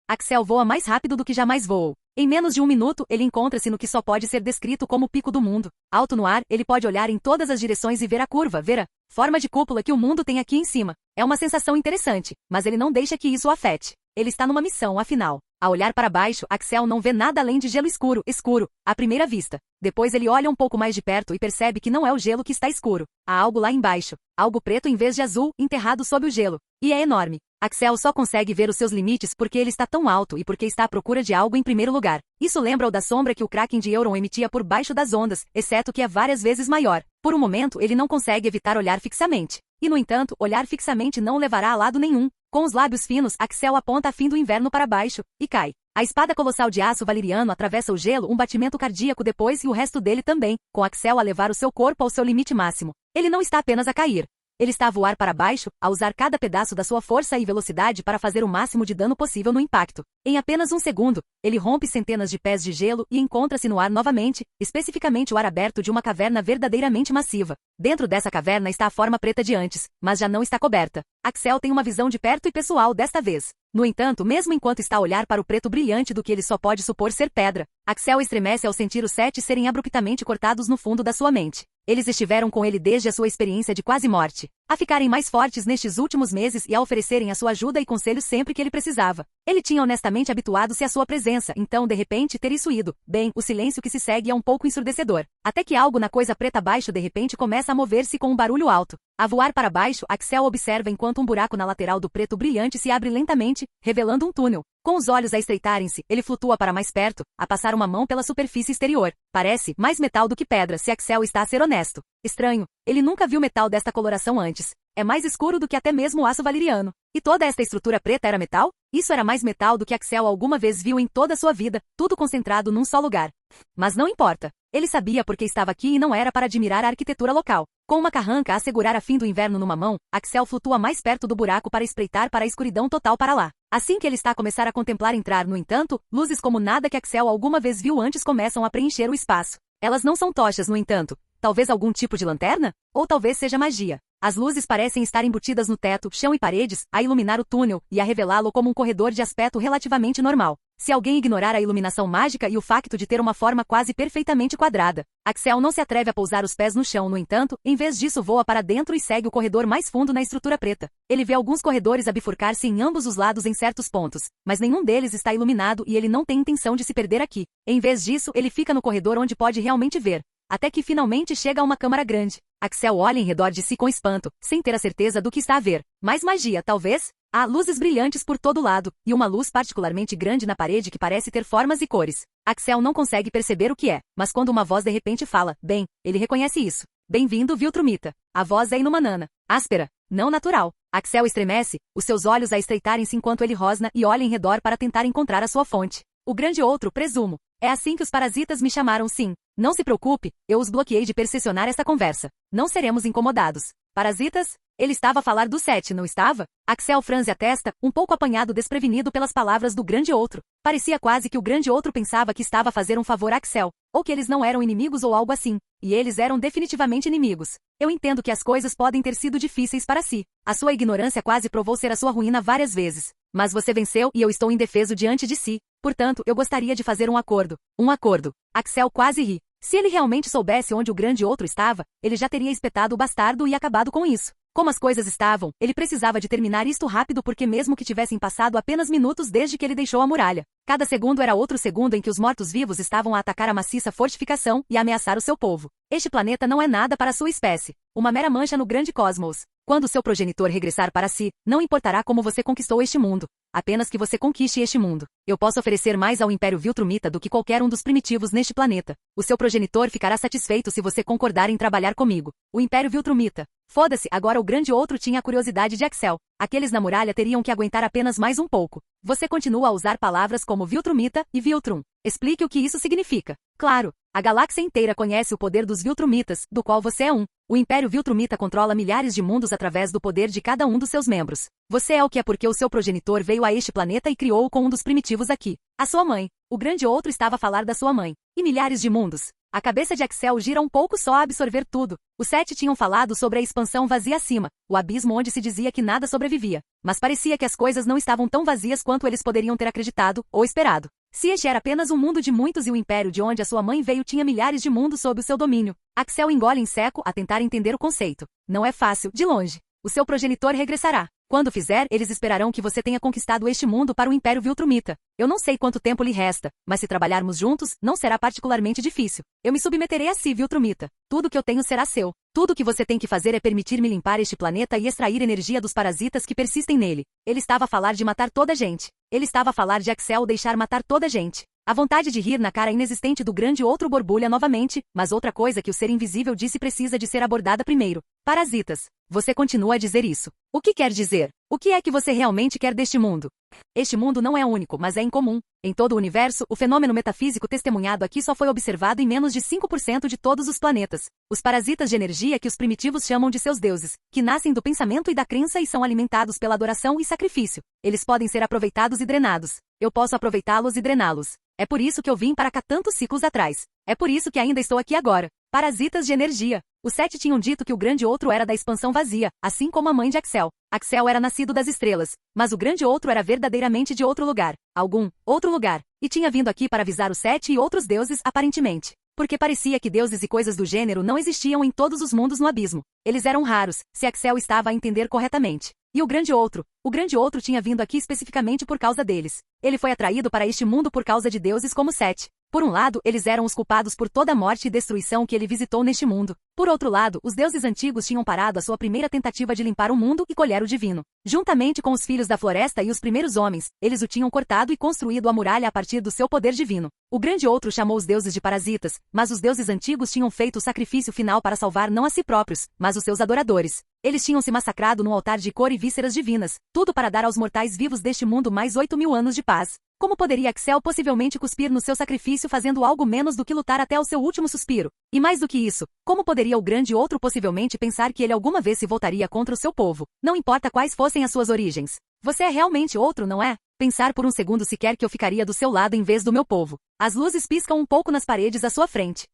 Axel voa mais rápido do que jamais voou. Em menos de um minuto, ele encontra-se no que só pode ser descrito como o pico do mundo. Alto no ar, ele pode olhar em todas as direções e ver a curva, ver a forma de cúpula que o mundo tem aqui em cima. É uma sensação interessante, mas ele não deixa que isso o afete. Ele está numa missão, afinal. Ao olhar para baixo, Axel não vê nada além de gelo escuro, à primeira vista. Depois ele olha um pouco mais de perto e percebe que não é o gelo que está escuro. Há algo lá embaixo. Algo preto em vez de azul, enterrado sob o gelo. E é enorme. Axel só consegue ver os seus limites porque ele está tão alto e porque está à procura de algo em primeiro lugar. Isso lembra o da sombra que o Kraken de Euron emitia por baixo das ondas, exceto que é várias vezes maior. Por um momento ele não consegue evitar olhar fixamente. E no entanto, olhar fixamente não o levará a lado nenhum. Com os lábios finos, Axel aponta a fim do inverno para baixo, e cai. A espada colossal de aço valeriano atravessa o gelo, um batimento cardíaco depois e o resto dele também, com Axel a levar o seu corpo ao seu limite máximo. Ele não está apenas a cair. Ele está a voar para baixo, a usar cada pedaço da sua força e velocidade para fazer o máximo de dano possível no impacto. Em apenas um segundo, ele rompe centenas de pés de gelo e encontra-se no ar novamente, especificamente o ar aberto de uma caverna verdadeiramente massiva. Dentro dessa caverna está a forma preta de antes, mas já não está coberta. Axel tem uma visão de perto e pessoal desta vez. No entanto, mesmo enquanto está a olhar para o preto brilhante do que ele só pode supor ser pedra, Axel estremece ao sentir os sete serem abruptamente cortados no fundo da sua mente. Eles estiveram com ele desde a sua experiência de quase morte, a ficarem mais fortes nestes últimos meses e a oferecerem a sua ajuda e conselhos sempre que ele precisava. Ele tinha honestamente habituado-se à sua presença, então de repente ter isso ido. Bem, o silêncio que se segue é um pouco ensurdecedor. Até que algo na coisa preta abaixo de repente começa a mover-se com um barulho alto. A voar para baixo, Axel observa enquanto um buraco na lateral do preto brilhante se abre lentamente, revelando um túnel. Com os olhos a estreitarem-se, ele flutua para mais perto, a passar uma mão pela superfície exterior. Parece mais metal do que pedra, se Axel está a ser honesto. Estranho, ele nunca viu metal desta coloração antes. É mais escuro do que até mesmo o aço valeriano. E toda esta estrutura preta era metal? Isso era mais metal do que Axel alguma vez viu em toda a sua vida, tudo concentrado num só lugar. Mas não importa. Ele sabia porque estava aqui e não era para admirar a arquitetura local. Com uma carranca a segurar a fim do inverno numa mão, Axel flutua mais perto do buraco para espreitar para a escuridão total para lá. Assim que ele está a começar a contemplar entrar, no entanto, luzes como nada que Axel alguma vez viu antes começam a preencher o espaço. Elas não são tochas, no entanto. Talvez algum tipo de lanterna? Ou talvez seja magia. As luzes parecem estar embutidas no teto, chão e paredes, a iluminar o túnel e a revelá-lo como um corredor de aspecto relativamente normal. Se alguém ignorar a iluminação mágica e o facto de ter uma forma quase perfeitamente quadrada, Axel não se atreve a pousar os pés no chão, no entanto, em vez disso voa para dentro e segue o corredor mais fundo na estrutura preta. Ele vê alguns corredores a bifurcar-se em ambos os lados em certos pontos, mas nenhum deles está iluminado e ele não tem intenção de se perder aqui. Em vez disso, ele fica no corredor onde pode realmente ver. Até que finalmente chega a uma câmara grande. Axel olha em redor de si com espanto, sem ter a certeza do que está a ver. Mais magia, talvez? Há luzes brilhantes por todo lado, e uma luz particularmente grande na parede que parece ter formas e cores. Axel não consegue perceber o que é, mas quando uma voz de repente fala, bem, ele reconhece isso. Bem-vindo, Viltrumita. A voz é inumana, áspera, não natural. Axel estremece, os seus olhos a estreitarem-se enquanto ele rosna e olha em redor para tentar encontrar a sua fonte. O grande outro, presumo. É assim que os parasitas me chamaram, sim. Não se preocupe, eu os bloqueei de percepcionar esta conversa. Não seremos incomodados. Parasitas? Ele estava a falar do 7, não estava? Axel franze a testa, um pouco apanhado desprevenido pelas palavras do grande outro. Parecia quase que o grande outro pensava que estava a fazer um favor a Axel, ou que eles não eram inimigos ou algo assim. E eles eram definitivamente inimigos. Eu entendo que as coisas podem ter sido difíceis para si. A sua ignorância quase provou ser a sua ruína várias vezes. Mas você venceu e eu estou indefeso diante de si. Portanto, eu gostaria de fazer um acordo. Um acordo. Axel quase ri. Se ele realmente soubesse onde o grande outro estava, ele já teria espetado o bastardo e acabado com isso. Como as coisas estavam, ele precisava de terminar isto rápido porque mesmo que tivessem passado apenas minutos desde que ele deixou a muralha, cada segundo era outro segundo em que os mortos-vivos estavam a atacar a maciça fortificação e a ameaçar o seu povo. Este planeta não é nada para sua espécie. Uma mera mancha no grande cosmos. Quando seu progenitor regressar para si, não importará como você conquistou este mundo. Apenas que você conquiste este mundo. Eu posso oferecer mais ao Império Viltrumita do que qualquer um dos primitivos neste planeta. O seu progenitor ficará satisfeito se você concordar em trabalhar comigo. O Império Viltrumita. Foda-se, agora o grande outro tinha a curiosidade de Axel. Aqueles na muralha teriam que aguentar apenas mais um pouco. Você continua a usar palavras como Viltrumita e Viltrum. Explique o que isso significa. Claro, a galáxia inteira conhece o poder dos Viltrumitas, do qual você é um. O Império Viltrumita controla milhares de mundos através do poder de cada um dos seus membros. Você é o que é porque o seu progenitor veio a este planeta e criou-o com um dos primitivos aqui. A sua mãe. O grande outro estava a falar da sua mãe. E milhares de mundos. A cabeça de Axel gira um pouco só a absorver tudo. Os 7 tinham falado sobre a expansão vazia acima, o abismo onde se dizia que nada sobrevivia. Mas parecia que as coisas não estavam tão vazias quanto eles poderiam ter acreditado ou esperado. Se este era apenas um mundo de muitos e o império de onde a sua mãe veio tinha milhares de mundos sob o seu domínio, Axel engole em seco a tentar entender o conceito. Não é fácil, de longe. O seu progenitor regressará. Quando fizer, eles esperarão que você tenha conquistado este mundo para o Império Viltrumita. Eu não sei quanto tempo lhe resta, mas se trabalharmos juntos, não será particularmente difícil. Eu me submeterei a si, Viltrumita. Tudo que eu tenho será seu. Tudo que você tem que fazer é permitir-me limpar este planeta e extrair energia dos parasitas que persistem nele. Ele estava a falar de matar toda a gente. Ele estava a falar de Axel deixar matar toda a gente. A vontade de rir na cara inexistente do grande outro borbulha novamente, mas outra coisa que o ser invisível disse precisa de ser abordada primeiro. Parasitas. Você continua a dizer isso. O que quer dizer? O que é que você realmente quer deste mundo? Este mundo não é único, mas é incomum. Em todo o universo, o fenômeno metafísico testemunhado aqui só foi observado em menos de 5% de todos os planetas. Os parasitas de energia que os primitivos chamam de seus deuses, que nascem do pensamento e da crença e são alimentados pela adoração e sacrifício. Eles podem ser aproveitados e drenados. Eu posso aproveitá-los e drená-los. É por isso que eu vim para cá tantos ciclos atrás. É por isso que ainda estou aqui agora. Parasitas de energia. Os 7 tinham dito que o grande outro era da expansão vazia, assim como a mãe de Axel. Axel era nascido das estrelas, mas o grande outro era verdadeiramente de outro lugar. Algum outro lugar. E tinha vindo aqui para avisar os 7 e outros deuses, aparentemente. Porque parecia que deuses e coisas do gênero não existiam em todos os mundos no abismo. Eles eram raros, se Axel estava a entender corretamente. E o grande outro tinha vindo aqui especificamente por causa deles. Ele foi atraído para este mundo por causa de deuses como 7. Por um lado, eles eram os culpados por toda a morte e destruição que ele visitou neste mundo. Por outro lado, os deuses antigos tinham parado a sua primeira tentativa de limpar o mundo e colher o divino. Juntamente com os filhos da floresta e os primeiros homens, eles o tinham cortado e construído a muralha a partir do seu poder divino. O grande outro chamou os deuses de parasitas, mas os deuses antigos tinham feito o sacrifício final para salvar não a si próprios, mas os seus adoradores. Eles tinham se massacrado no altar de cor e vísceras divinas, tudo para dar aos mortais vivos deste mundo mais 8.000 anos de paz. Como poderia Axel possivelmente cuspir no seu sacrifício fazendo algo menos do que lutar até o seu último suspiro? E mais do que isso, como poderia o grande outro possivelmente pensar que ele alguma vez se voltaria contra o seu povo? Não importa quais fossem as suas origens. Você é realmente outro, não é? Pensar por um segundo sequer que eu ficaria do seu lado em vez do meu povo. As luzes piscam um pouco nas paredes à sua frente.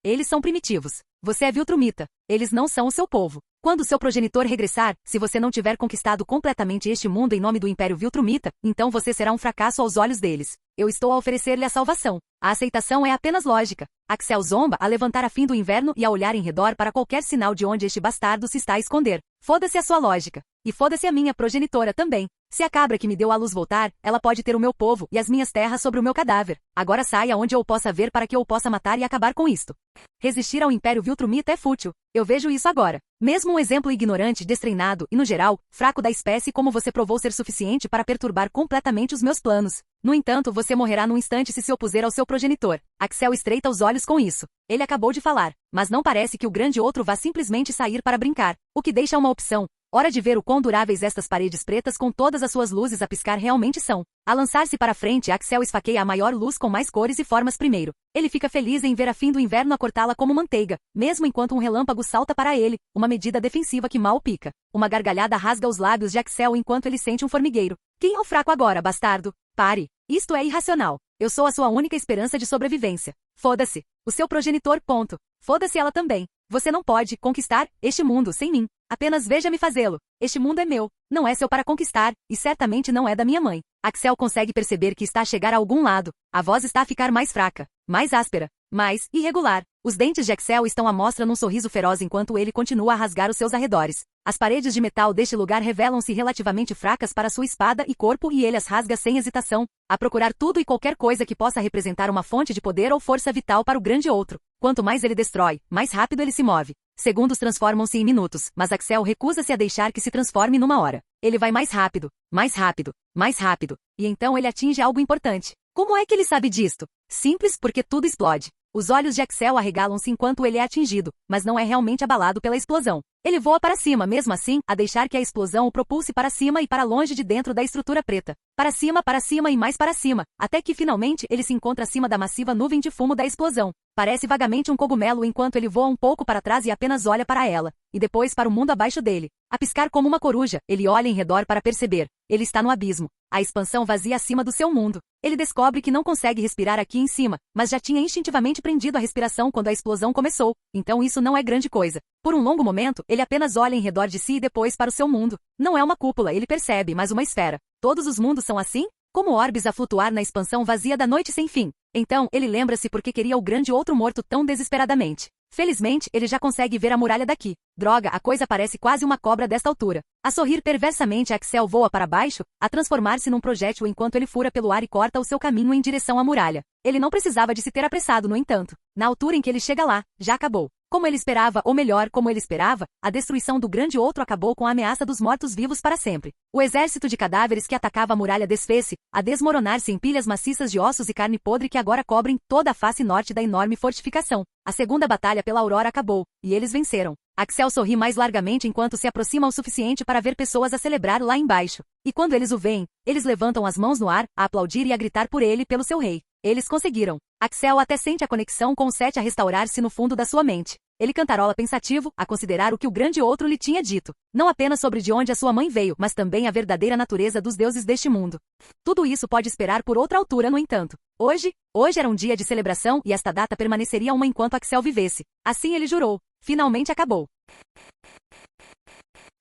Eles são primitivos. Você é Viltrumita. Eles não são o seu povo. Quando seu progenitor regressar, se você não tiver conquistado completamente este mundo em nome do Império Viltrumita, então você será um fracasso aos olhos deles. Eu estou a oferecer-lhe a salvação. A aceitação é apenas lógica. Axel zomba a levantar a fim do inverno e a olhar em redor para qualquer sinal de onde este bastardo se está a esconder. Foda-se a sua lógica. E foda-se a minha progenitora também. Se a cabra que me deu à luz voltar, ela pode ter o meu povo e as minhas terras sobre o meu cadáver. Agora saia onde eu o possa ver para que eu o possa matar e acabar com isto. Resistir ao Império Viltrumita é fútil. Eu vejo isso agora. Mesmo um exemplo ignorante, destreinado e, no geral, fraco da espécie como você provou ser suficiente para perturbar completamente os meus planos. No entanto, você morrerá num instante se opuser ao seu progenitor. Axel estreita os olhos com isso. Ele acabou de falar, mas não parece que o grande outro vá simplesmente sair para brincar, o que deixa uma opção. Hora de ver o quão duráveis estas paredes pretas com todas as suas luzes a piscar realmente são. A lançar-se para frente, Axel esfaqueia a maior luz com mais cores e formas primeiro. Ele fica feliz em ver a fim do inverno a cortá-la como manteiga, mesmo enquanto um relâmpago salta para ele, uma medida defensiva que mal pica. Uma gargalhada rasga os lábios de Axel enquanto ele sente um formigueiro. Quem é o fraco agora, bastardo? Pare. Isto é irracional. Eu sou a sua única esperança de sobrevivência. Foda-se. O seu progenitor, ponto. Foda-se ela também. Você não pode conquistar este mundo sem mim. Apenas veja-me fazê-lo. Este mundo é meu. Não é seu para conquistar, e certamente não é da minha mãe. Axel consegue perceber que está a chegar a algum lado. A voz está a ficar mais fraca, mais áspera, mais irregular. Os dentes de Axel estão à mostra num sorriso feroz enquanto ele continua a rasgar os seus arredores. As paredes de metal deste lugar revelam-se relativamente fracas para sua espada e corpo e ele as rasga sem hesitação, a procurar tudo e qualquer coisa que possa representar uma fonte de poder ou força vital para o grande outro. Quanto mais ele destrói, mais rápido ele se move. Segundos transformam-se em minutos, mas Axel recusa-se a deixar que se transforme numa hora. Ele vai mais rápido, mais rápido, mais rápido, e então ele atinge algo importante. Como é que ele sabe disto? Simples, porque tudo explode. Os olhos de Axel arregalam-se enquanto ele é atingido, mas não é realmente abalado pela explosão. Ele voa para cima mesmo assim, a deixar que a explosão o propulse para cima e para longe de dentro da estrutura preta. Para cima e mais para cima, até que finalmente ele se encontra acima da massiva nuvem de fumo da explosão. Parece vagamente um cogumelo enquanto ele voa um pouco para trás e apenas olha para ela, e depois para o mundo abaixo dele. A piscar como uma coruja, ele olha em redor para perceber. Ele está no abismo. A expansão vazia acima do seu mundo. Ele descobre que não consegue respirar aqui em cima, mas já tinha instintivamente prendido a respiração quando a explosão começou, então isso não é grande coisa. Por um longo momento, ele apenas olha em redor de si e depois para o seu mundo. Não é uma cúpula, ele percebe, mas uma esfera. Todos os mundos são assim? Como orbes a flutuar na expansão vazia da noite sem fim. Então, ele lembra-se porque queria o grande outro morto tão desesperadamente. Felizmente, ele já consegue ver a muralha daqui. Droga, a coisa parece quase uma cobra desta altura. A sorrir perversamente, Axel voa para baixo, a transformar-se num projétil enquanto ele fura pelo ar e corta o seu caminho em direção à muralha. Ele não precisava de se ter apressado, no entanto. Na altura em que ele chega lá, já acabou. Como ele esperava, ou melhor, como ele esperava, a destruição do grande outro acabou com a ameaça dos mortos-vivos para sempre. O exército de cadáveres que atacava a muralha desfez-se, a desmoronar-se em pilhas maciças de ossos e carne podre que agora cobrem toda a face norte da enorme fortificação. A segunda batalha pela Aurora acabou, e eles venceram. Axel sorri mais largamente enquanto se aproxima o suficiente para ver pessoas a celebrar lá embaixo. E quando eles o veem, eles levantam as mãos no ar, a aplaudir e a gritar por ele e pelo seu rei. Eles conseguiram. Axel até sente a conexão com o Sete a restaurar-se no fundo da sua mente. Ele cantarola pensativo, a considerar o que o grande outro lhe tinha dito. Não apenas sobre de onde a sua mãe veio, mas também a verdadeira natureza dos deuses deste mundo. Tudo isso pode esperar por outra altura, no entanto. Hoje era um dia de celebração e esta data permaneceria uma enquanto Axel vivesse. Assim ele jurou. Finalmente acabou.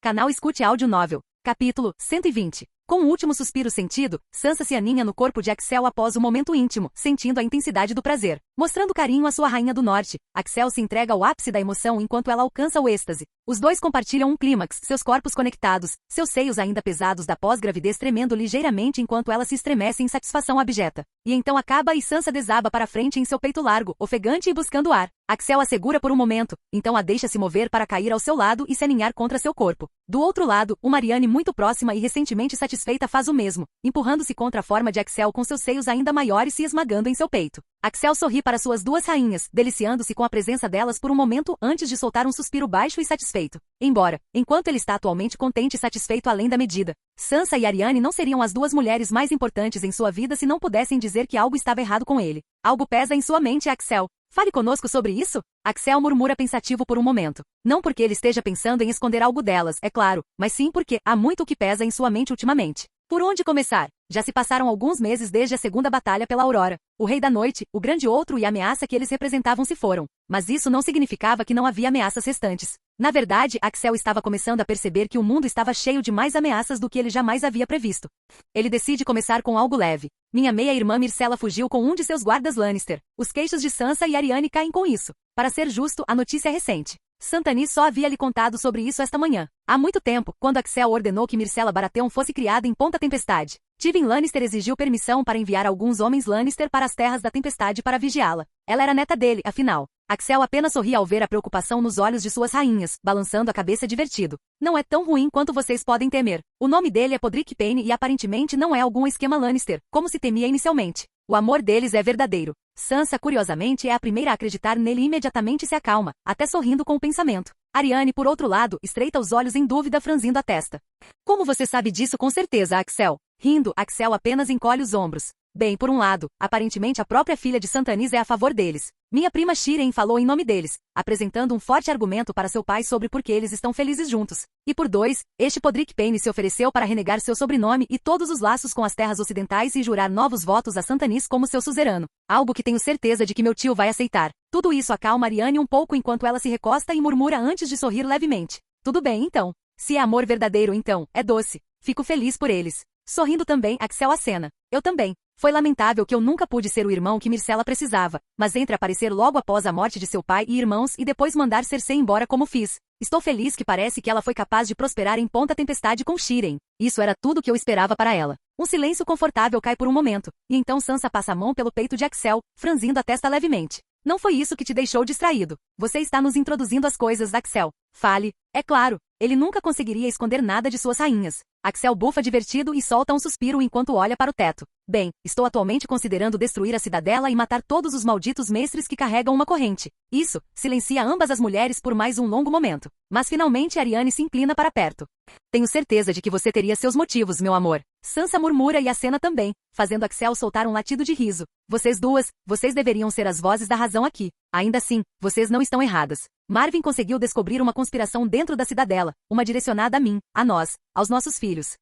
Canal Escute Áudio Novel. Capítulo 120. Com o último suspiro sentido, Sansa se aninha no corpo de Axel após o momento íntimo, sentindo a intensidade do prazer. Mostrando carinho à sua rainha do norte, Axel se entrega ao ápice da emoção enquanto ela alcança o êxtase. Os dois compartilham um clímax, seus corpos conectados, seus seios ainda pesados da pós-gravidez tremendo ligeiramente enquanto ela se estremece em satisfação abjeta. E então acaba e Sansa desaba para frente em seu peito largo, ofegante e buscando ar. Axel a segura por um momento, então a deixa se mover para cair ao seu lado e se aninhar contra seu corpo. Do outro lado, uma Marianne muito próxima e recentemente satisfeita faz o mesmo, empurrando-se contra a forma de Axel com seus seios ainda maiores se esmagando em seu peito. Axel sorri para suas duas rainhas, deliciando-se com a presença delas por um momento antes de soltar um suspiro baixo e satisfeito. Enquanto ele está atualmente contente e satisfeito além da medida, Sansa e Arianne não seriam as duas mulheres mais importantes em sua vida se não pudessem dizer que algo estava errado com ele. Algo pesa em sua mente, Axel. Fale conosco sobre isso? Axel murmura pensativo por um momento. Não porque ele esteja pensando em esconder algo delas, é claro, mas sim porque há muito que pesa em sua mente ultimamente. Por onde começar? Já se passaram alguns meses desde a segunda batalha pela Aurora. O Rei da Noite, o Grande Outro e a ameaça que eles representavam se foram. Mas isso não significava que não havia ameaças restantes. Na verdade, Axel estava começando a perceber que o mundo estava cheio de mais ameaças do que ele jamais havia previsto. Ele decide começar com algo leve. Minha meia-irmã Myrcella fugiu com um de seus guardas Lannister. Os queixos de Sansa e Aryane caem com isso. Para ser justo, a notícia é recente. Santanis só havia lhe contado sobre isso esta manhã. Há muito tempo, quando Axel ordenou que Myrcella Baratheon fosse criada em Ponta Tempestade, Tywin Lannister exigiu permissão para enviar alguns homens Lannister para as Terras da Tempestade para vigiá-la. Ela era neta dele, afinal. Axel apenas sorria ao ver a preocupação nos olhos de suas rainhas, balançando a cabeça divertido. Não é tão ruim quanto vocês podem temer. O nome dele é Podrick Payne e aparentemente não é algum esquema Lannister, como se temia inicialmente. O amor deles é verdadeiro. Sansa, curiosamente, é a primeira a acreditar nele e imediatamente se acalma, até sorrindo com o pensamento. Aryane, por outro lado, estreita os olhos em dúvida, franzindo a testa. Como você sabe disso com certeza, Axel? Rindo, Axel apenas encolhe os ombros. Bem, por um lado, aparentemente a própria filha de Santanis é a favor deles. Minha prima Shireen falou em nome deles, apresentando um forte argumento para seu pai sobre por que eles estão felizes juntos. E por dois, este Podrick Payne se ofereceu para renegar seu sobrenome e todos os laços com as terras ocidentais e jurar novos votos a Santanis como seu suzerano. Algo que tenho certeza de que meu tio vai aceitar. Tudo isso acalma Aryane um pouco enquanto ela se recosta e murmura antes de sorrir levemente. Tudo bem, então. Se é amor verdadeiro, então, é doce. Fico feliz por eles. Sorrindo também, Axel acena. Eu também. Foi lamentável que eu nunca pude ser o irmão que Myrcella precisava, mas entre aparecer logo após a morte de seu pai e irmãos e depois mandar Cersei embora como fiz. Estou feliz que parece que ela foi capaz de prosperar em Ponta Tempestade com Shireen. Isso era tudo que eu esperava para ela. Um silêncio confortável cai por um momento, e então Sansa passa a mão pelo peito de Axel, franzindo a testa levemente. Não foi isso que te deixou distraído. Você está nos introduzindo as coisas, Axel. Fale. É claro, ele nunca conseguiria esconder nada de suas rainhas. Axel bufa divertido e solta um suspiro enquanto olha para o teto. Bem, estou atualmente considerando destruir a cidadela e matar todos os malditos mestres que carregam uma corrente. Isso, silencia ambas as mulheres por mais um longo momento. Mas finalmente Aryane se inclina para perto. Tenho certeza de que você teria seus motivos, meu amor. Sansa murmura e acena também, fazendo Axel soltar um latido de riso. Vocês deveriam ser as vozes da razão aqui. Ainda assim, vocês não estão erradas. Marvin conseguiu descobrir uma conspiração dentro da cidadela, uma direcionada a mim, a nós, aos nossos filhos.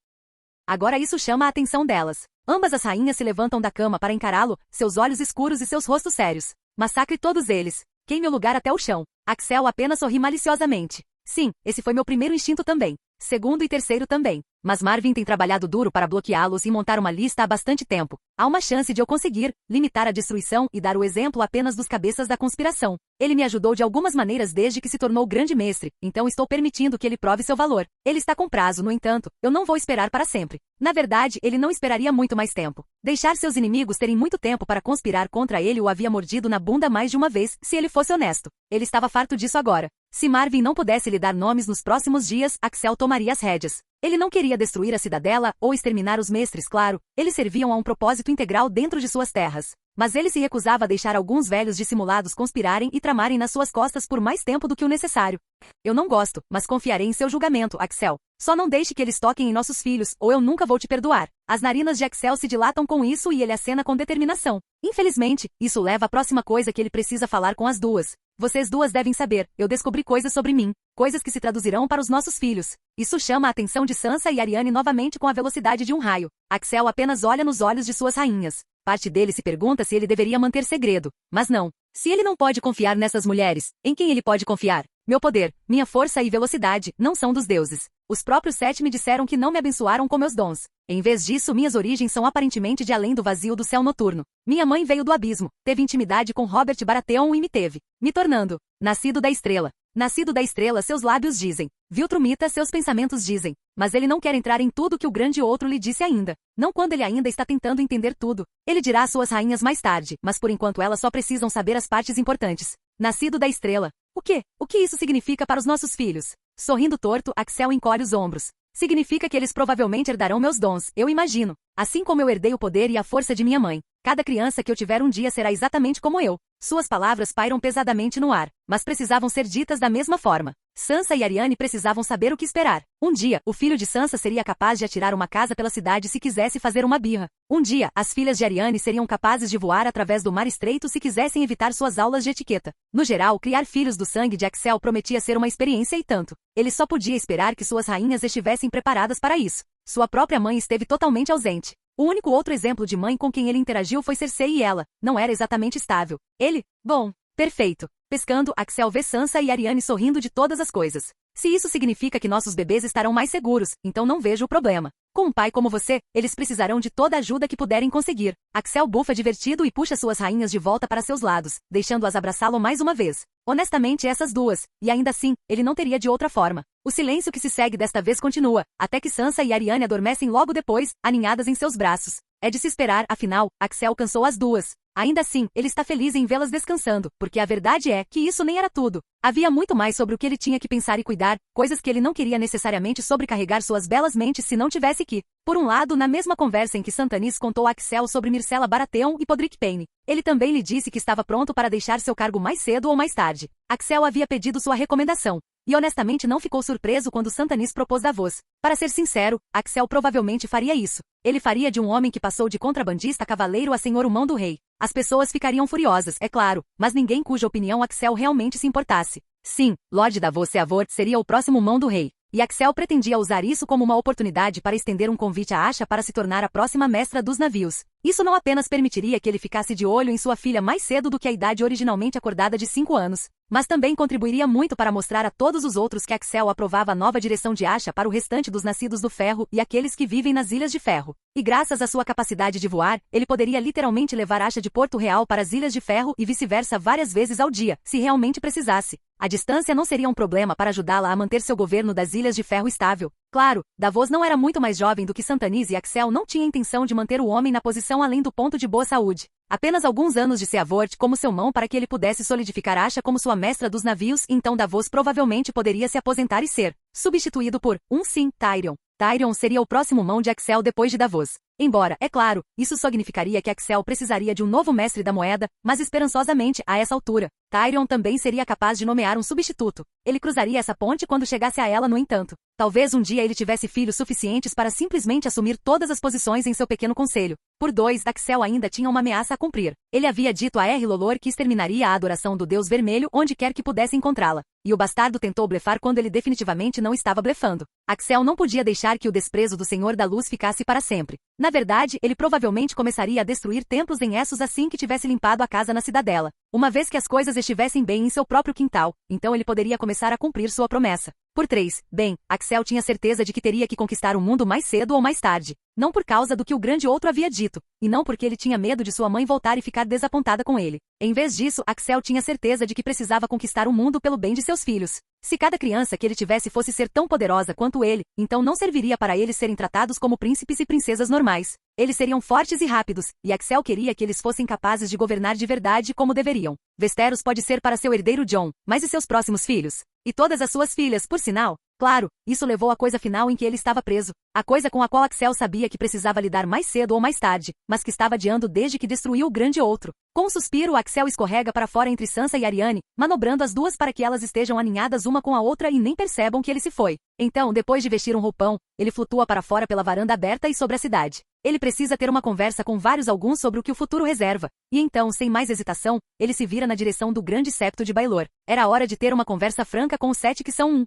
Agora isso chama a atenção delas. Ambas as rainhas se levantam da cama para encará-lo, seus olhos escuros e seus rostos sérios. Massacre todos eles. Queime o lugar até o chão. Axel apenas sorri maliciosamente. Sim, esse foi meu primeiro instinto também. Segundo e terceiro também. Mas Marvin tem trabalhado duro para bloqueá-los e montar uma lista há bastante tempo. Há uma chance de eu conseguir limitar a destruição e dar o exemplo apenas dos cabeças da conspiração. Ele me ajudou de algumas maneiras desde que se tornou grande mestre, então estou permitindo que ele prove seu valor. Ele está com prazo, no entanto, eu não vou esperar para sempre. Na verdade, ele não esperaria muito mais tempo. Deixar seus inimigos terem muito tempo para conspirar contra ele o havia mordido na bunda mais de uma vez, se ele fosse honesto. Ele estava farto disso agora. Se Marvin não pudesse lhe dar nomes nos próximos dias, Axel tomaria as rédeas. Ele não queria destruir a cidadela ou exterminar os mestres, claro. Eles serviam a um propósito integral dentro de suas terras. Mas ele se recusava a deixar alguns velhos dissimulados conspirarem e tramarem nas suas costas por mais tempo do que o necessário. Eu não gosto, mas confiarei em seu julgamento, Axel. Só não deixe que eles toquem em nossos filhos, ou eu nunca vou te perdoar. As narinas de Axel se dilatam com isso e ele acena com determinação. Infelizmente, isso leva à próxima coisa que ele precisa falar com as duas. Vocês duas devem saber, eu descobri coisas sobre mim. Coisas que se traduzirão para os nossos filhos. Isso chama a atenção de Sansa e Aryane novamente com a velocidade de um raio. Axel apenas olha nos olhos de suas rainhas. Parte dele se pergunta se ele deveria manter segredo. Mas não. Se ele não pode confiar nessas mulheres, em quem ele pode confiar? Meu poder, minha força e velocidade não são dos deuses. Os próprios Sete me disseram que não me abençoaram com meus dons. Em vez disso, minhas origens são aparentemente de além do vazio do céu noturno. Minha mãe veio do abismo, teve intimidade com Robert Baratheon e me teve, me tornando nascido da estrela. Nascido da estrela, seus lábios dizem. Viltrumita, seus pensamentos dizem. Mas ele não quer entrar em tudo que o grande outro lhe disse ainda. Não quando ele ainda está tentando entender tudo. Ele dirá às suas rainhas mais tarde, mas por enquanto elas só precisam saber as partes importantes. Nascido da estrela. O quê? O que isso significa para os nossos filhos? Sorrindo torto, Axel encolhe os ombros. Significa que eles provavelmente herdarão meus dons, eu imagino. Assim como eu herdei o poder e a força de minha mãe. Cada criança que eu tiver um dia será exatamente como eu. Suas palavras pairam pesadamente no ar, mas precisavam ser ditas da mesma forma. Sansa e Aryane precisavam saber o que esperar. Um dia, o filho de Sansa seria capaz de atirar uma casa pela cidade se quisesse fazer uma birra. Um dia, as filhas de Aryane seriam capazes de voar através do mar estreito se quisessem evitar suas aulas de etiqueta. No geral, criar filhos do sangue de Axel prometia ser uma experiência e tanto. Ele só podia esperar que suas rainhas estivessem preparadas para isso. Sua própria mãe esteve totalmente ausente. O único outro exemplo de mãe com quem ele interagiu foi Cersei e ela não era exatamente estável. Ele, bom, perfeito. Pescando, Axel vê Sansa e Aryane sorrindo de todas as coisas. Se isso significa que nossos bebês estarão mais seguros, então não vejo o problema. Com um pai como você, eles precisarão de toda a ajuda que puderem conseguir. Axel bufa divertido e puxa suas rainhas de volta para seus lados, deixando-as abraçá-lo mais uma vez. Honestamente, essas duas, e ainda assim, ele não teria de outra forma. O silêncio que se segue desta vez continua, até que Sansa e Aryane adormecem logo depois, aninhadas em seus braços. É de se esperar, afinal, Axel cansou as duas. Ainda assim, ele está feliz em vê-las descansando, porque a verdade é que isso nem era tudo. Havia muito mais sobre o que ele tinha que pensar e cuidar, coisas que ele não queria necessariamente sobrecarregar suas belas mentes se não tivesse que. Por um lado, na mesma conversa em que Santanis contou a Axel sobre Myrcella Baratheon e Podrick Payne, ele também lhe disse que estava pronto para deixar seu cargo mais cedo ou mais tarde. Axel havia pedido sua recomendação. E honestamente não ficou surpreso quando Santanis propôs Davos. Para ser sincero, Axel provavelmente faria isso. Ele faria de um homem que passou de contrabandista a cavaleiro a senhor-mão do rei. As pessoas ficariam furiosas, é claro, mas ninguém cuja opinião Axel realmente se importasse. Sim, Lord Davos Seavor seria o próximo mão do rei. E Axel pretendia usar isso como uma oportunidade para estender um convite a Asha para se tornar a próxima mestra dos navios. Isso não apenas permitiria que ele ficasse de olho em sua filha mais cedo do que a idade originalmente acordada de 5 anos, mas também contribuiria muito para mostrar a todos os outros que Axel aprovava a nova direção de Asha para o restante dos nascidos do ferro e aqueles que vivem nas Ilhas de Ferro. E graças à sua capacidade de voar, ele poderia literalmente levar Asha de Porto Real para as Ilhas de Ferro e vice-versa várias vezes ao dia, se realmente precisasse. A distância não seria um problema para ajudá-la a manter seu governo das Ilhas de Ferro estável. Claro, Davos não era muito mais jovem do que Santanis e Axel não tinha intenção de manter o homem na posição além do ponto de boa saúde. Apenas alguns anos de Seavort como seu mão para que ele pudesse solidificar Asha como sua mestra dos navios, então Davos provavelmente poderia se aposentar e ser substituído por, sim, Tyrion. Tyrion seria o próximo mão de Axel depois de Davos. Embora, é claro, isso significaria que Axel precisaria de um novo mestre da moeda, mas esperançosamente, a essa altura, Tyrion também seria capaz de nomear um substituto. Ele cruzaria essa ponte quando chegasse a ela, no entanto. Talvez um dia ele tivesse filhos suficientes para simplesmente assumir todas as posições em seu pequeno conselho. Por 2, Axel ainda tinha uma ameaça a cumprir. Ele havia dito a Lolor que exterminaria a adoração do Deus Vermelho onde quer que pudesse encontrá-la. E o bastardo tentou blefar quando ele definitivamente não estava blefando. Axel não podia deixar que o desprezo do Senhor da Luz ficasse para sempre. Na verdade, ele provavelmente começaria a destruir templos em Essos assim que tivesse limpado a casa na cidadela. Uma vez que as coisas estivessem bem em seu próprio quintal, então ele poderia começar a cumprir sua promessa. Por 3, Axel tinha certeza de que teria que conquistar o mundo mais cedo ou mais tarde. Não por causa do que o grande outro havia dito, e não porque ele tinha medo de sua mãe voltar e ficar desapontada com ele. Em vez disso, Axel tinha certeza de que precisava conquistar o mundo pelo bem de seus filhos. Se cada criança que ele tivesse fosse ser tão poderosa quanto ele, então não serviria para eles serem tratados como príncipes e princesas normais. Eles seriam fortes e rápidos, e Axel queria que eles fossem capazes de governar de verdade como deveriam. Westeros pode ser para seu herdeiro Jon, mas e seus próximos filhos? E todas as suas filhas, por sinal? Claro, isso levou à coisa final em que ele estava preso. A coisa com a qual Axel sabia que precisava lidar mais cedo ou mais tarde, mas que estava adiando desde que destruiu o grande outro. Com um suspiro, Axel escorrega para fora entre Sansa e Aryane, manobrando as duas para que elas estejam aninhadas uma com a outra e nem percebam que ele se foi. Então, depois de vestir um roupão, ele flutua para fora pela varanda aberta e sobre a cidade. Ele precisa ter uma conversa com vários alguns sobre o que o futuro reserva. E então, sem mais hesitação, ele se vira na direção do grande septo de Baelor. Era hora de ter uma conversa franca com os 7 que são um.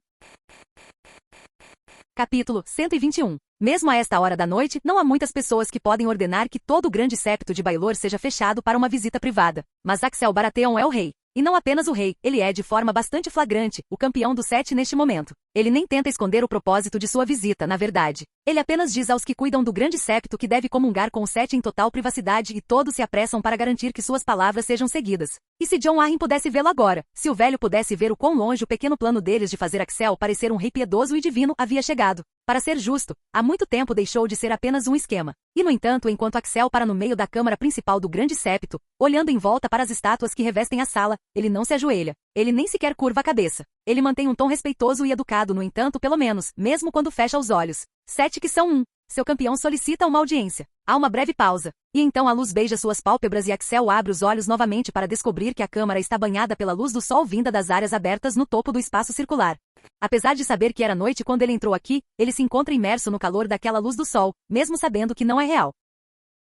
Capítulo 121. Mesmo a esta hora da noite, não há muitas pessoas que podem ordenar que todo o grande septo de Baelor seja fechado para uma visita privada. Mas Axel Baratheon é o rei. E não apenas o rei, ele é de forma bastante flagrante, o campeão do 7 neste momento. Ele nem tenta esconder o propósito de sua visita, na verdade. Ele apenas diz aos que cuidam do grande septo que deve comungar com o 7 em total privacidade e todos se apressam para garantir que suas palavras sejam seguidas. E se Jon Arryn pudesse vê-lo agora, se o velho pudesse ver o quão longe o pequeno plano deles de fazer Axel parecer um rei piedoso e divino havia chegado. Para ser justo, há muito tempo deixou de ser apenas um esquema. E no entanto, enquanto Axel para no meio da câmara principal do grande septo, olhando em volta para as estátuas que revestem a sala, ele não se ajoelha. Ele nem sequer curva a cabeça. Ele mantém um tom respeitoso e educado, no entanto, pelo menos, mesmo quando fecha os olhos. 7 que são um. Seu campeão solicita uma audiência. Há uma breve pausa. E então a luz beija suas pálpebras e Axel abre os olhos novamente para descobrir que a câmara está banhada pela luz do sol vinda das áreas abertas no topo do espaço circular. Apesar de saber que era noite quando ele entrou aqui, ele se encontra imerso no calor daquela luz do sol, mesmo sabendo que não é real.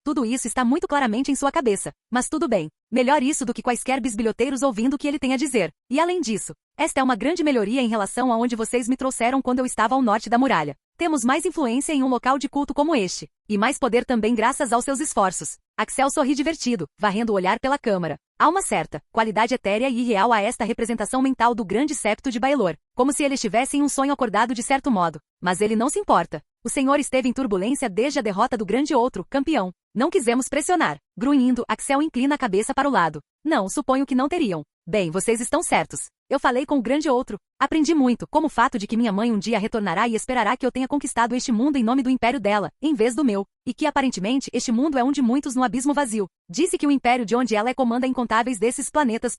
Tudo isso está muito claramente em sua cabeça. Mas tudo bem. Melhor isso do que quaisquer bisbilhoteiros ouvindo o que ele tem a dizer. E além disso, esta é uma grande melhoria em relação a onde vocês me trouxeram quando eu estava ao norte da muralha. Temos mais influência em um local de culto como este. E mais poder também graças aos seus esforços. Axel sorri divertido, varrendo o olhar pela câmara. Há uma certa qualidade etérea e irreal a esta representação mental do grande septo de Baelor, como se ele estivesse em um sonho acordado de certo modo. Mas ele não se importa. O senhor esteve em turbulência desde a derrota do grande outro, campeão. Não quisemos pressionar. Grunhindo, Axel inclina a cabeça para o lado. Não, suponho que não teriam. Bem, vocês estão certos. Eu falei com o grande outro. Aprendi muito, como o fato de que minha mãe um dia retornará e esperará que eu tenha conquistado este mundo em nome do império dela, em vez do meu, e que aparentemente este mundo é um de muitos no abismo vazio. Disse que o império de onde ela é comanda incontáveis desses planetas.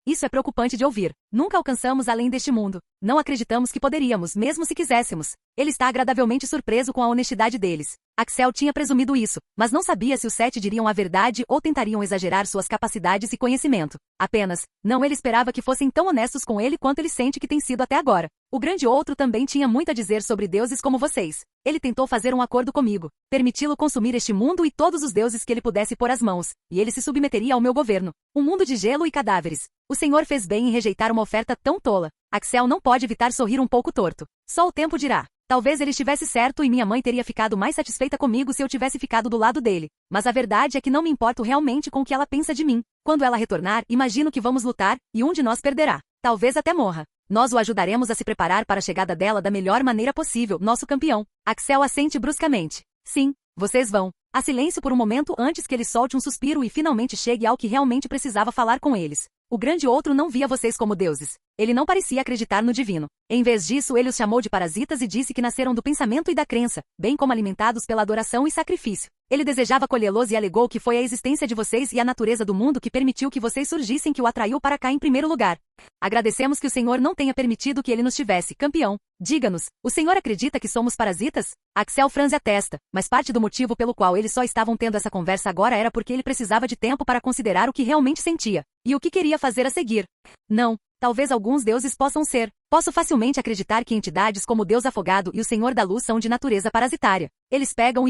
Isso é preocupante de ouvir. Nunca alcançamos além deste mundo. Não acreditamos que poderíamos, mesmo se quiséssemos. Ele está agradavelmente surpreso com a honestidade deles. Axel tinha presumido isso, mas não sabia se os 7 diriam a verdade ou tentariam exagerar suas capacidades e conhecimento. Apenas, não ele esperava que fossem tão honestos com ele quanto ele sente que tem sido até agora. O grande outro também tinha muito a dizer sobre deuses como vocês. Ele tentou fazer um acordo comigo, permiti-lo consumir este mundo e todos os deuses que ele pudesse pôr as mãos, e ele se submeteria ao meu governo. Um mundo de gelo e cadáveres. O senhor fez bem em rejeitar uma oferta tão tola. Axel não pode evitar sorrir um pouco torto. Só o tempo dirá. Talvez ele estivesse certo e minha mãe teria ficado mais satisfeita comigo se eu tivesse ficado do lado dele. Mas a verdade é que não me importo realmente com o que ela pensa de mim. Quando ela retornar, imagino que vamos lutar, e um de nós perderá. Talvez até morra. Nós o ajudaremos a se preparar para a chegada dela da melhor maneira possível, nosso campeão. Axel assente bruscamente. Sim, vocês vão. Há silêncio por um momento antes que ele solte um suspiro e finalmente chegue ao que realmente precisava falar com eles. O grande outro não via vocês como deuses. Ele não parecia acreditar no divino. Em vez disso, ele os chamou de parasitas e disse que nasceram do pensamento e da crença, bem como alimentados pela adoração e sacrifício. Ele desejava colhê-los e alegou que foi a existência de vocês e a natureza do mundo que permitiu que vocês surgissem que o atraiu para cá em primeiro lugar. Agradecemos que o Senhor não tenha permitido que ele nos tivesse, campeão. Diga-nos, o Senhor acredita que somos parasitas? Axel franze a testa, mas parte do motivo pelo qual eles só estavam tendo essa conversa agora era porque ele precisava de tempo para considerar o que realmente sentia, e o que queria fazer a seguir. Não. Talvez alguns deuses possam ser. Posso facilmente acreditar que entidades como o Deus Afogado e o Senhor da Luz são de natureza parasitária. Eles pegam,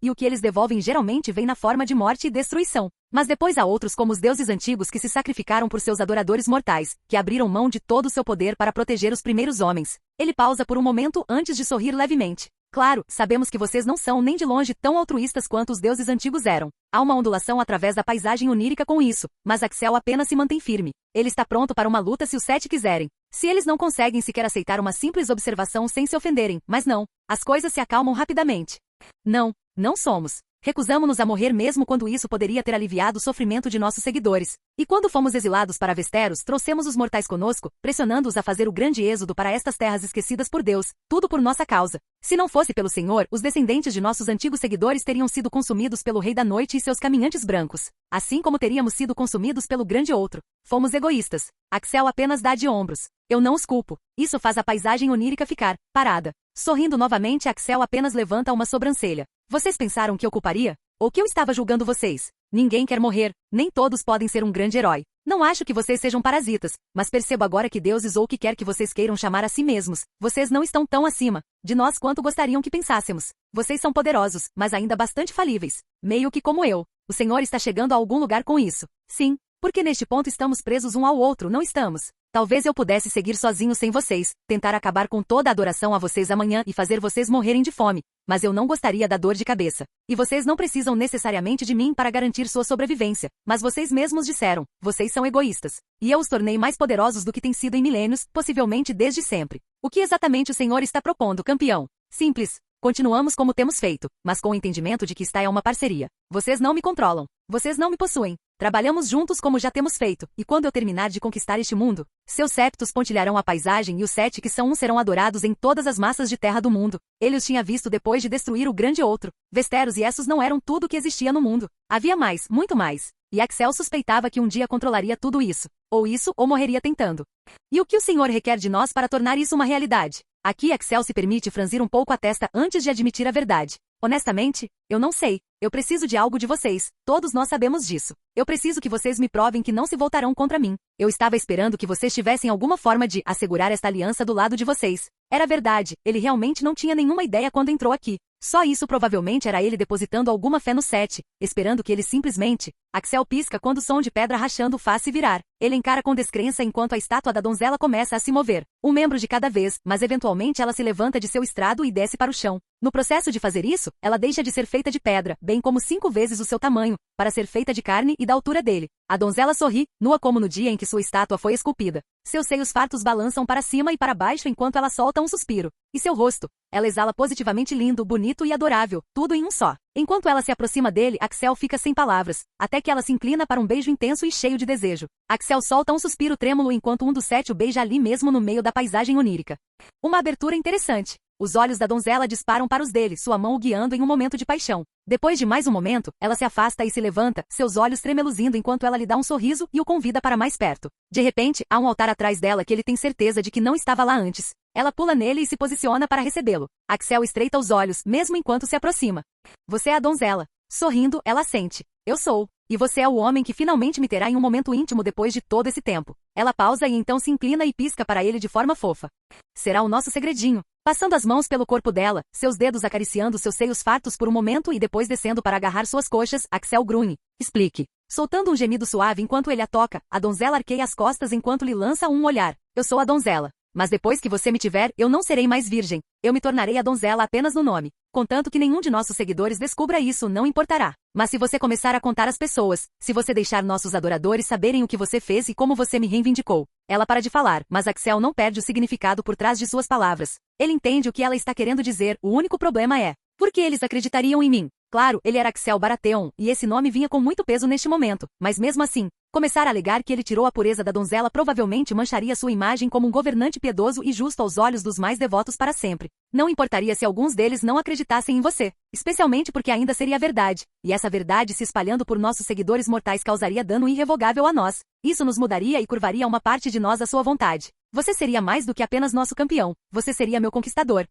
e o que eles devolvem geralmente vem na forma de morte e destruição. Mas depois há outros como os deuses antigos que se sacrificaram por seus adoradores mortais, que abriram mão de todo o seu poder para proteger os primeiros homens. Ele pausa por um momento antes de sorrir levemente. Claro, sabemos que vocês não são nem de longe tão altruístas quanto os deuses antigos eram. Há uma ondulação através da paisagem onírica com isso, mas Axel apenas se mantém firme. Ele está pronto para uma luta se os 7 quiserem. Se eles não conseguem sequer aceitar uma simples observação sem se ofenderem, mas não. As coisas se acalmam rapidamente. Não somos. Recusamo-nos a morrer mesmo quando isso poderia ter aliviado o sofrimento de nossos seguidores. E quando fomos exilados para Westeros, trouxemos os mortais conosco, pressionando-os a fazer o grande êxodo para estas terras esquecidas por Deus, tudo por nossa causa. Se não fosse pelo Senhor, os descendentes de nossos antigos seguidores teriam sido consumidos pelo Rei da Noite e seus caminhantes brancos. Assim como teríamos sido consumidos pelo grande outro. Fomos egoístas. Axel apenas dá de ombros. Eu não os culpo. Isso faz a paisagem onírica ficar parada. Sorrindo novamente, Axel apenas levanta uma sobrancelha. Vocês pensaram que eu culparia? Ou que eu estava julgando vocês? Ninguém quer morrer, nem todos podem ser um grande herói. Não acho que vocês sejam parasitas, mas percebo agora que deuses ou o que quer que vocês queiram chamar a si mesmos, vocês não estão tão acima de nós quanto gostariam que pensássemos. Vocês são poderosos, mas ainda bastante falíveis. Meio que como eu. O Senhor está chegando a algum lugar com isso. Sim, porque neste ponto estamos presos um ao outro, não estamos? Talvez eu pudesse seguir sozinho sem vocês, tentar acabar com toda a adoração a vocês amanhã e fazer vocês morrerem de fome, mas eu não gostaria da dor de cabeça. E vocês não precisam necessariamente de mim para garantir sua sobrevivência, mas vocês mesmos disseram, vocês são egoístas. E eu os tornei mais poderosos do que têm sido em milênios, possivelmente desde sempre. O que exatamente o Senhor está propondo, campeão? Simples. Continuamos como temos feito, mas com o entendimento de que está é uma parceria. Vocês não me controlam. Vocês não me possuem. Trabalhamos juntos como já temos feito, e quando eu terminar de conquistar este mundo, seus septos pontilharão a paisagem e os 7 que são um serão adorados em todas as massas de terra do mundo. Ele os tinha visto depois de destruir o grande outro. Westeros e Essos não eram tudo o que existia no mundo. Havia mais, muito mais. E Axel suspeitava que um dia controlaria tudo isso. Ou morreria tentando. E o que o Senhor requer de nós para tornar isso uma realidade? Aqui Axel se permite franzir um pouco a testa antes de admitir a verdade. Honestamente, eu não sei. Eu preciso de algo de vocês. Todos nós sabemos disso. Eu preciso que vocês me provem que não se voltarão contra mim. Eu estava esperando que vocês tivessem alguma forma de assegurar esta aliança do lado de vocês. Era verdade, ele realmente não tinha nenhuma ideia quando entrou aqui. Só isso provavelmente era ele depositando alguma fé no Sete, esperando que ele simplesmente... Axel pisca quando o som de pedra rachando o faz se virar. Ele encara com descrença enquanto a estátua da donzela começa a se mover. Um membro de cada vez, mas eventualmente ela se levanta de seu estrado e desce para o chão. No processo de fazer isso, ela deixa de ser feita de pedra, bem como 5 vezes o seu tamanho, para ser feita de carne e da altura dele. A donzela sorri, nua como no dia em que sua estátua foi esculpida. Seus seios fartos balançam para cima e para baixo enquanto ela solta um suspiro. E seu rosto? Ela exala positivamente lindo, bonito e adorável, tudo em um só. Enquanto ela se aproxima dele, Axel fica sem palavras, até que ela se inclina para um beijo intenso e cheio de desejo. Axel solta um suspiro trêmulo enquanto um dos 7 o beija ali mesmo no meio da paisagem onírica. Uma abertura interessante. Os olhos da donzela disparam para os dele, sua mão o guiando em um momento de paixão. Depois de mais um momento, ela se afasta e se levanta, seus olhos tremeluzindo enquanto ela lhe dá um sorriso e o convida para mais perto. De repente, há um altar atrás dela que ele tem certeza de que não estava lá antes. Ela pula nele e se posiciona para recebê-lo. Axel estreita os olhos, mesmo enquanto se aproxima. Você é a donzela. Sorrindo, ela sente. Eu sou. E você é o homem que finalmente me terá em um momento íntimo depois de todo esse tempo. Ela pausa e então se inclina e pisca para ele de forma fofa. Será o nosso segredinho. Passando as mãos pelo corpo dela, seus dedos acariciando seus seios fartos por um momento e depois descendo para agarrar suas coxas, Axel grunhe. Explique. Soltando um gemido suave enquanto ele a toca, a donzela arqueia as costas enquanto lhe lança um olhar. Eu sou a donzela. Mas depois que você me tiver, eu não serei mais virgem. Eu me tornarei a donzela apenas no nome. Contanto que nenhum de nossos seguidores descubra isso, não importará. Mas se você começar a contar às pessoas, se você deixar nossos adoradores saberem o que você fez e como você me reivindicou. Ela para de falar, mas Axel não perde o significado por trás de suas palavras. Ele entende o que ela está querendo dizer, o único problema é... Por que eles acreditariam em mim? Claro, ele era Axel Baratheon, e esse nome vinha com muito peso neste momento, mas mesmo assim, começar a alegar que ele tirou a pureza da donzela provavelmente mancharia sua imagem como um governante piedoso e justo aos olhos dos mais devotos para sempre. Não importaria se alguns deles não acreditassem em você, especialmente porque ainda seria verdade, e essa verdade se espalhando por nossos seguidores mortais causaria dano irrevogável a nós. Isso nos mudaria e curvaria uma parte de nós à sua vontade. Você seria mais do que apenas nosso campeão, você seria meu conquistador.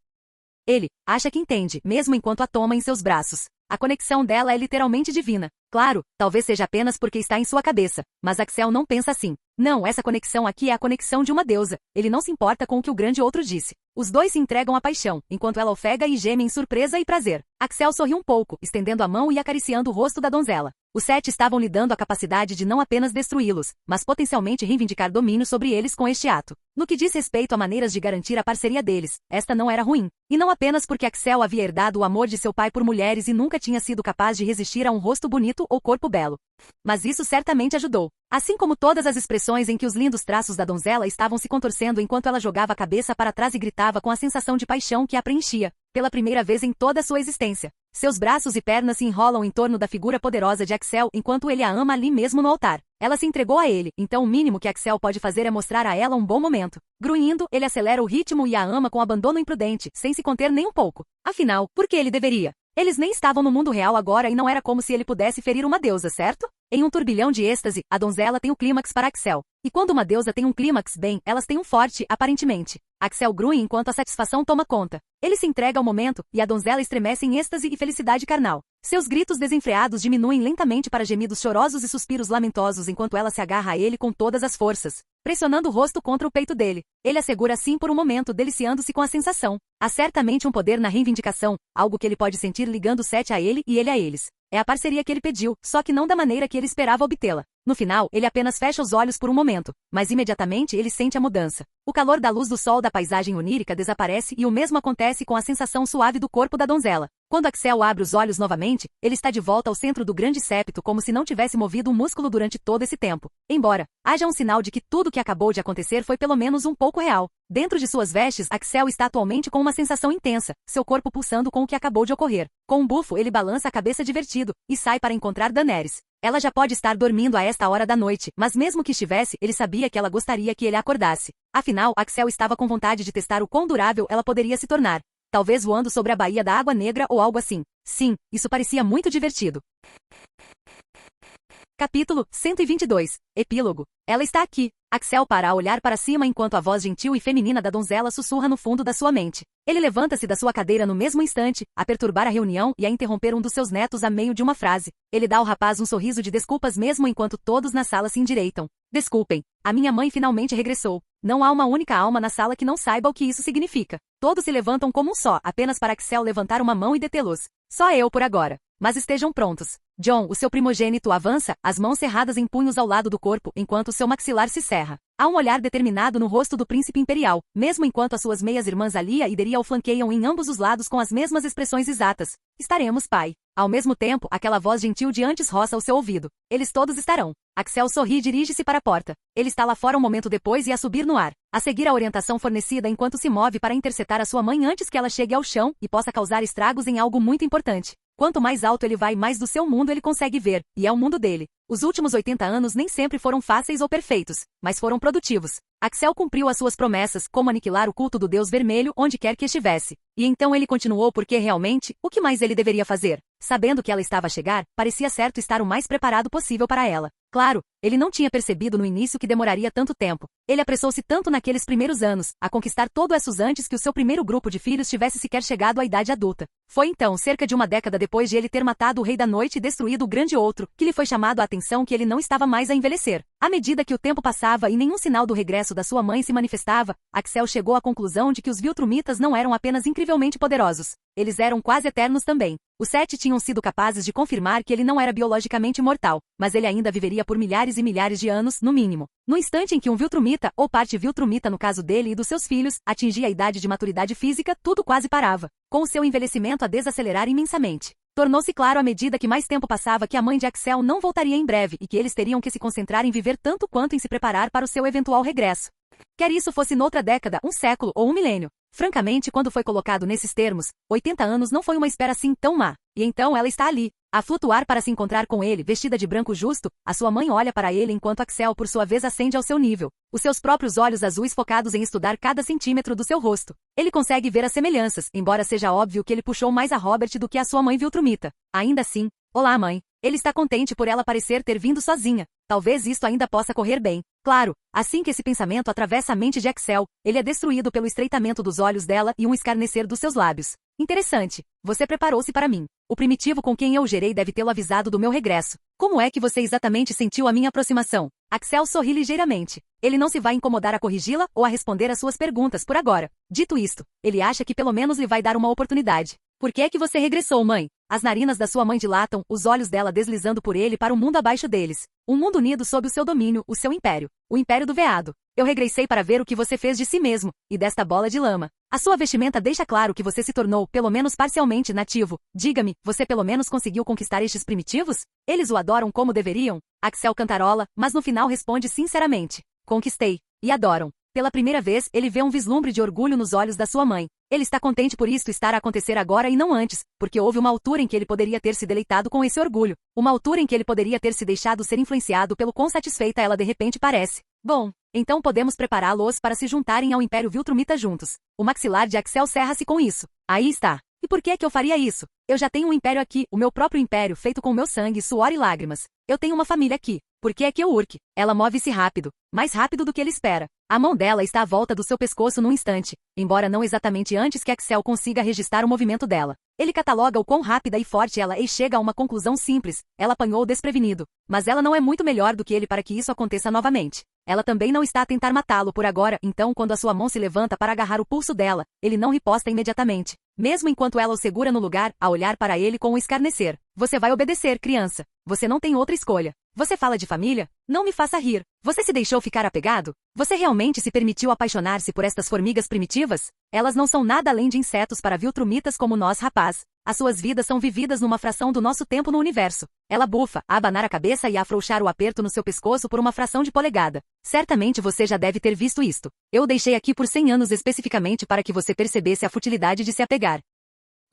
Ele acha que entende, mesmo enquanto a toma em seus braços. A conexão dela é literalmente divina. Claro, talvez seja apenas porque está em sua cabeça, mas Axel não pensa assim. Não, essa conexão aqui é a conexão de uma deusa. Ele não se importa com o que o grande outro disse. Os dois se entregam à paixão, enquanto ela ofega e geme em surpresa e prazer. Axel sorri um pouco, estendendo a mão e acariciando o rosto da donzela. Os 7 estavam lhe dando a capacidade de não apenas destruí-los, mas potencialmente reivindicar domínio sobre eles com este ato. No que diz respeito a maneiras de garantir a parceria deles, esta não era ruim. E não apenas porque Axel havia herdado o amor de seu pai por mulheres e nunca tinha sido capaz de resistir a um rosto bonito ou corpo belo. Mas isso certamente ajudou. Assim como todas as expressões em que os lindos traços da donzela estavam se contorcendo enquanto ela jogava a cabeça para trás e gritava com a sensação de paixão que a preenchia, pela primeira vez em toda a sua existência. Seus braços e pernas se enrolam em torno da figura poderosa de Axel enquanto ele a ama ali mesmo no altar. Ela se entregou a ele, então o mínimo que Axel pode fazer é mostrar a ela um bom momento. Grunhindo, ele acelera o ritmo e a ama com abandono imprudente, sem se conter nem um pouco. Afinal, por que ele deveria? Eles nem estavam no mundo real agora e não era como se ele pudesse ferir uma deusa, certo? Em um turbilhão de êxtase, a donzela tem o clímax para Axel. E quando uma deusa tem um clímax, bem, elas têm um forte, aparentemente. Axel grunhe enquanto a satisfação toma conta. Ele se entrega ao momento, e a donzela estremece em êxtase e felicidade carnal. Seus gritos desenfreados diminuem lentamente para gemidos chorosos e suspiros lamentosos enquanto ela se agarra a ele com todas as forças, pressionando o rosto contra o peito dele. Ele a segura assim por um momento, deliciando-se com a sensação. Há certamente um poder na reivindicação, algo que ele pode sentir ligando o 7 a ele e ele a eles. É a parceria que ele pediu, só que não da maneira que ele esperava obtê-la. No final, ele apenas fecha os olhos por um momento, mas imediatamente ele sente a mudança. O calor da luz do sol da paisagem onírica desaparece e o mesmo acontece com a sensação suave do corpo da donzela. Quando Axel abre os olhos novamente, ele está de volta ao centro do grande septo como se não tivesse movido um músculo durante todo esse tempo. Embora haja um sinal de que tudo o que acabou de acontecer foi pelo menos um pouco real. Dentro de suas vestes, Axel está atualmente com uma sensação intensa, seu corpo pulsando com o que acabou de ocorrer. Com um bufo, ele balança a cabeça divertido e sai para encontrar Daenerys. Ela já pode estar dormindo a esta hora da noite, mas mesmo que estivesse, ele sabia que ela gostaria que ele a acordasse. Afinal, Axel estava com vontade de testar o quão durável ela poderia se tornar. Talvez voando sobre a Baía da Água Negra ou algo assim. Sim, isso parecia muito divertido. Capítulo 122. Epílogo. Ela está aqui. Axel para a olhar para cima enquanto a voz gentil e feminina da donzela sussurra no fundo da sua mente. Ele levanta-se da sua cadeira no mesmo instante, a perturbar a reunião e a interromper um dos seus netos a meio de uma frase. Ele dá ao rapaz um sorriso de desculpas mesmo enquanto todos na sala se endireitam. Desculpem. A minha mãe finalmente regressou. Não há uma única alma na sala que não saiba o que isso significa. Todos se levantam como um só, apenas para Axel levantar uma mão e detê-los. Só eu por agora. Mas estejam prontos. John, o seu primogênito, avança, as mãos cerradas em punhos ao lado do corpo, enquanto seu maxilar se cerra. Há um olhar determinado no rosto do príncipe imperial, mesmo enquanto as suas meias-irmãs Alia e Deria o flanqueiam em ambos os lados com as mesmas expressões exatas. Estaremos, pai. Ao mesmo tempo, aquela voz gentil de antes roça ao seu ouvido. Eles todos estarão. Axel sorri e dirige-se para a porta. Ele está lá fora um momento depois e a subir no ar. A seguir a orientação fornecida enquanto se move para interceptar a sua mãe antes que ela chegue ao chão e possa causar estragos em algo muito importante. Quanto mais alto ele vai, mais do seu mundo ele consegue ver, e é o mundo dele. Os últimos 80 anos nem sempre foram fáceis ou perfeitos, mas foram produtivos. Axel cumpriu as suas promessas, como aniquilar o culto do Deus Vermelho onde quer que estivesse. E então ele continuou porque realmente, o que mais ele deveria fazer? Sabendo que ela estava a chegar, parecia certo estar o mais preparado possível para ela. Claro, ele não tinha percebido no início que demoraria tanto tempo. Ele apressou-se tanto naqueles primeiros anos, a conquistar todo Essos antes que o seu primeiro grupo de filhos tivesse sequer chegado à idade adulta. Foi então, cerca de uma década depois de ele ter matado o Rei da Noite e destruído o grande outro, que lhe foi chamado a atenção que ele não estava mais a envelhecer. À medida que o tempo passava e nenhum sinal do regresso da sua mãe se manifestava, Axel chegou à conclusão de que os Viltrumitas não eram apenas incrivelmente poderosos. Eles eram quase eternos também. Os 7 tinham sido capazes de confirmar que ele não era biologicamente mortal, mas ele ainda viveria por milhares e milhares de anos, no mínimo. No instante em que um Viltrumita, ou parte Viltrumita no caso dele e dos seus filhos, atingia a idade de maturidade física, tudo quase parava, com o seu envelhecimento a desacelerar imensamente. Tornou-se claro à medida que mais tempo passava que a mãe de Axel não voltaria em breve e que eles teriam que se concentrar em viver tanto quanto em se preparar para o seu eventual regresso. Quer isso fosse noutra década, um século ou um milênio. Francamente, quando foi colocado nesses termos, 80 anos não foi uma espera assim tão má. E então ela está ali, a flutuar para se encontrar com ele, vestida de branco justo. A sua mãe olha para ele enquanto Axel por sua vez ascende ao seu nível. Os seus próprios olhos azuis focados em estudar cada centímetro do seu rosto. Ele consegue ver as semelhanças, embora seja óbvio que ele puxou mais a Robert do que a sua mãe Viltrumita. Ainda assim, olá mãe. Ele está contente por ela parecer ter vindo sozinha. Talvez isto ainda possa correr bem. Claro, assim que esse pensamento atravessa a mente de Axel, ele é destruído pelo estreitamento dos olhos dela e um escarnecer dos seus lábios. Interessante. Você preparou-se para mim. O primitivo com quem eu o gerei deve tê-lo avisado do meu regresso. Como é que você exatamente sentiu a minha aproximação? Axel sorri ligeiramente. Ele não se vai incomodar a corrigi-la ou a responder às suas perguntas por agora. Dito isto, ele acha que pelo menos lhe vai dar uma oportunidade. Por que é que você regressou, mãe? As narinas da sua mãe dilatam, os olhos dela deslizando por ele para o mundo abaixo deles. Um mundo unido sob o seu domínio, o seu império. O império do veado. Eu regressei para ver o que você fez de si mesmo, e desta bola de lama. A sua vestimenta deixa claro que você se tornou, pelo menos parcialmente, nativo. Diga-me, você pelo menos conseguiu conquistar estes primitivos? Eles o adoram como deveriam? Axel cantarola, mas no final responde sinceramente. Conquistei. E adoram. Pela primeira vez, ele vê um vislumbre de orgulho nos olhos da sua mãe. Ele está contente por isto estar a acontecer agora e não antes, porque houve uma altura em que ele poderia ter se deleitado com esse orgulho. Uma altura em que ele poderia ter se deixado ser influenciado pelo quão satisfeita ela de repente parece. Bom, então podemos prepará-los para se juntarem ao Império Viltrumita juntos. O maxilar de Axel cerra-se com isso. Aí está. E por que é que eu faria isso? Eu já tenho um império aqui, o meu próprio império feito com meu sangue, suor e lágrimas. Eu tenho uma família aqui. Por que é que eu urque? Ela move-se rápido. Mais rápido do que ele espera. A mão dela está à volta do seu pescoço num instante, embora não exatamente antes que Axel consiga registrar o movimento dela. Ele cataloga o quão rápida e forte ela é e chega a uma conclusão simples. Ela apanhou desprevenido. Mas ela não é muito melhor do que ele para que isso aconteça novamente. Ela também não está a tentar matá-lo por agora, então quando a sua mão se levanta para agarrar o pulso dela, ele não riposta imediatamente. Mesmo enquanto ela o segura no lugar, a olhar para ele com um escarnecer. Você vai obedecer, criança. Você não tem outra escolha. Você fala de família? Não me faça rir. Você se deixou ficar apegado? Você realmente se permitiu apaixonar-se por estas formigas primitivas? Elas não são nada além de insetos para Viltrumitas como nós, rapaz. As suas vidas são vividas numa fração do nosso tempo no universo. Ela bufa, a abanar a cabeça e a afrouxar o aperto no seu pescoço por uma fração de polegada. Certamente você já deve ter visto isto. Eu o deixei aqui por 100 anos especificamente para que você percebesse a futilidade de se apegar.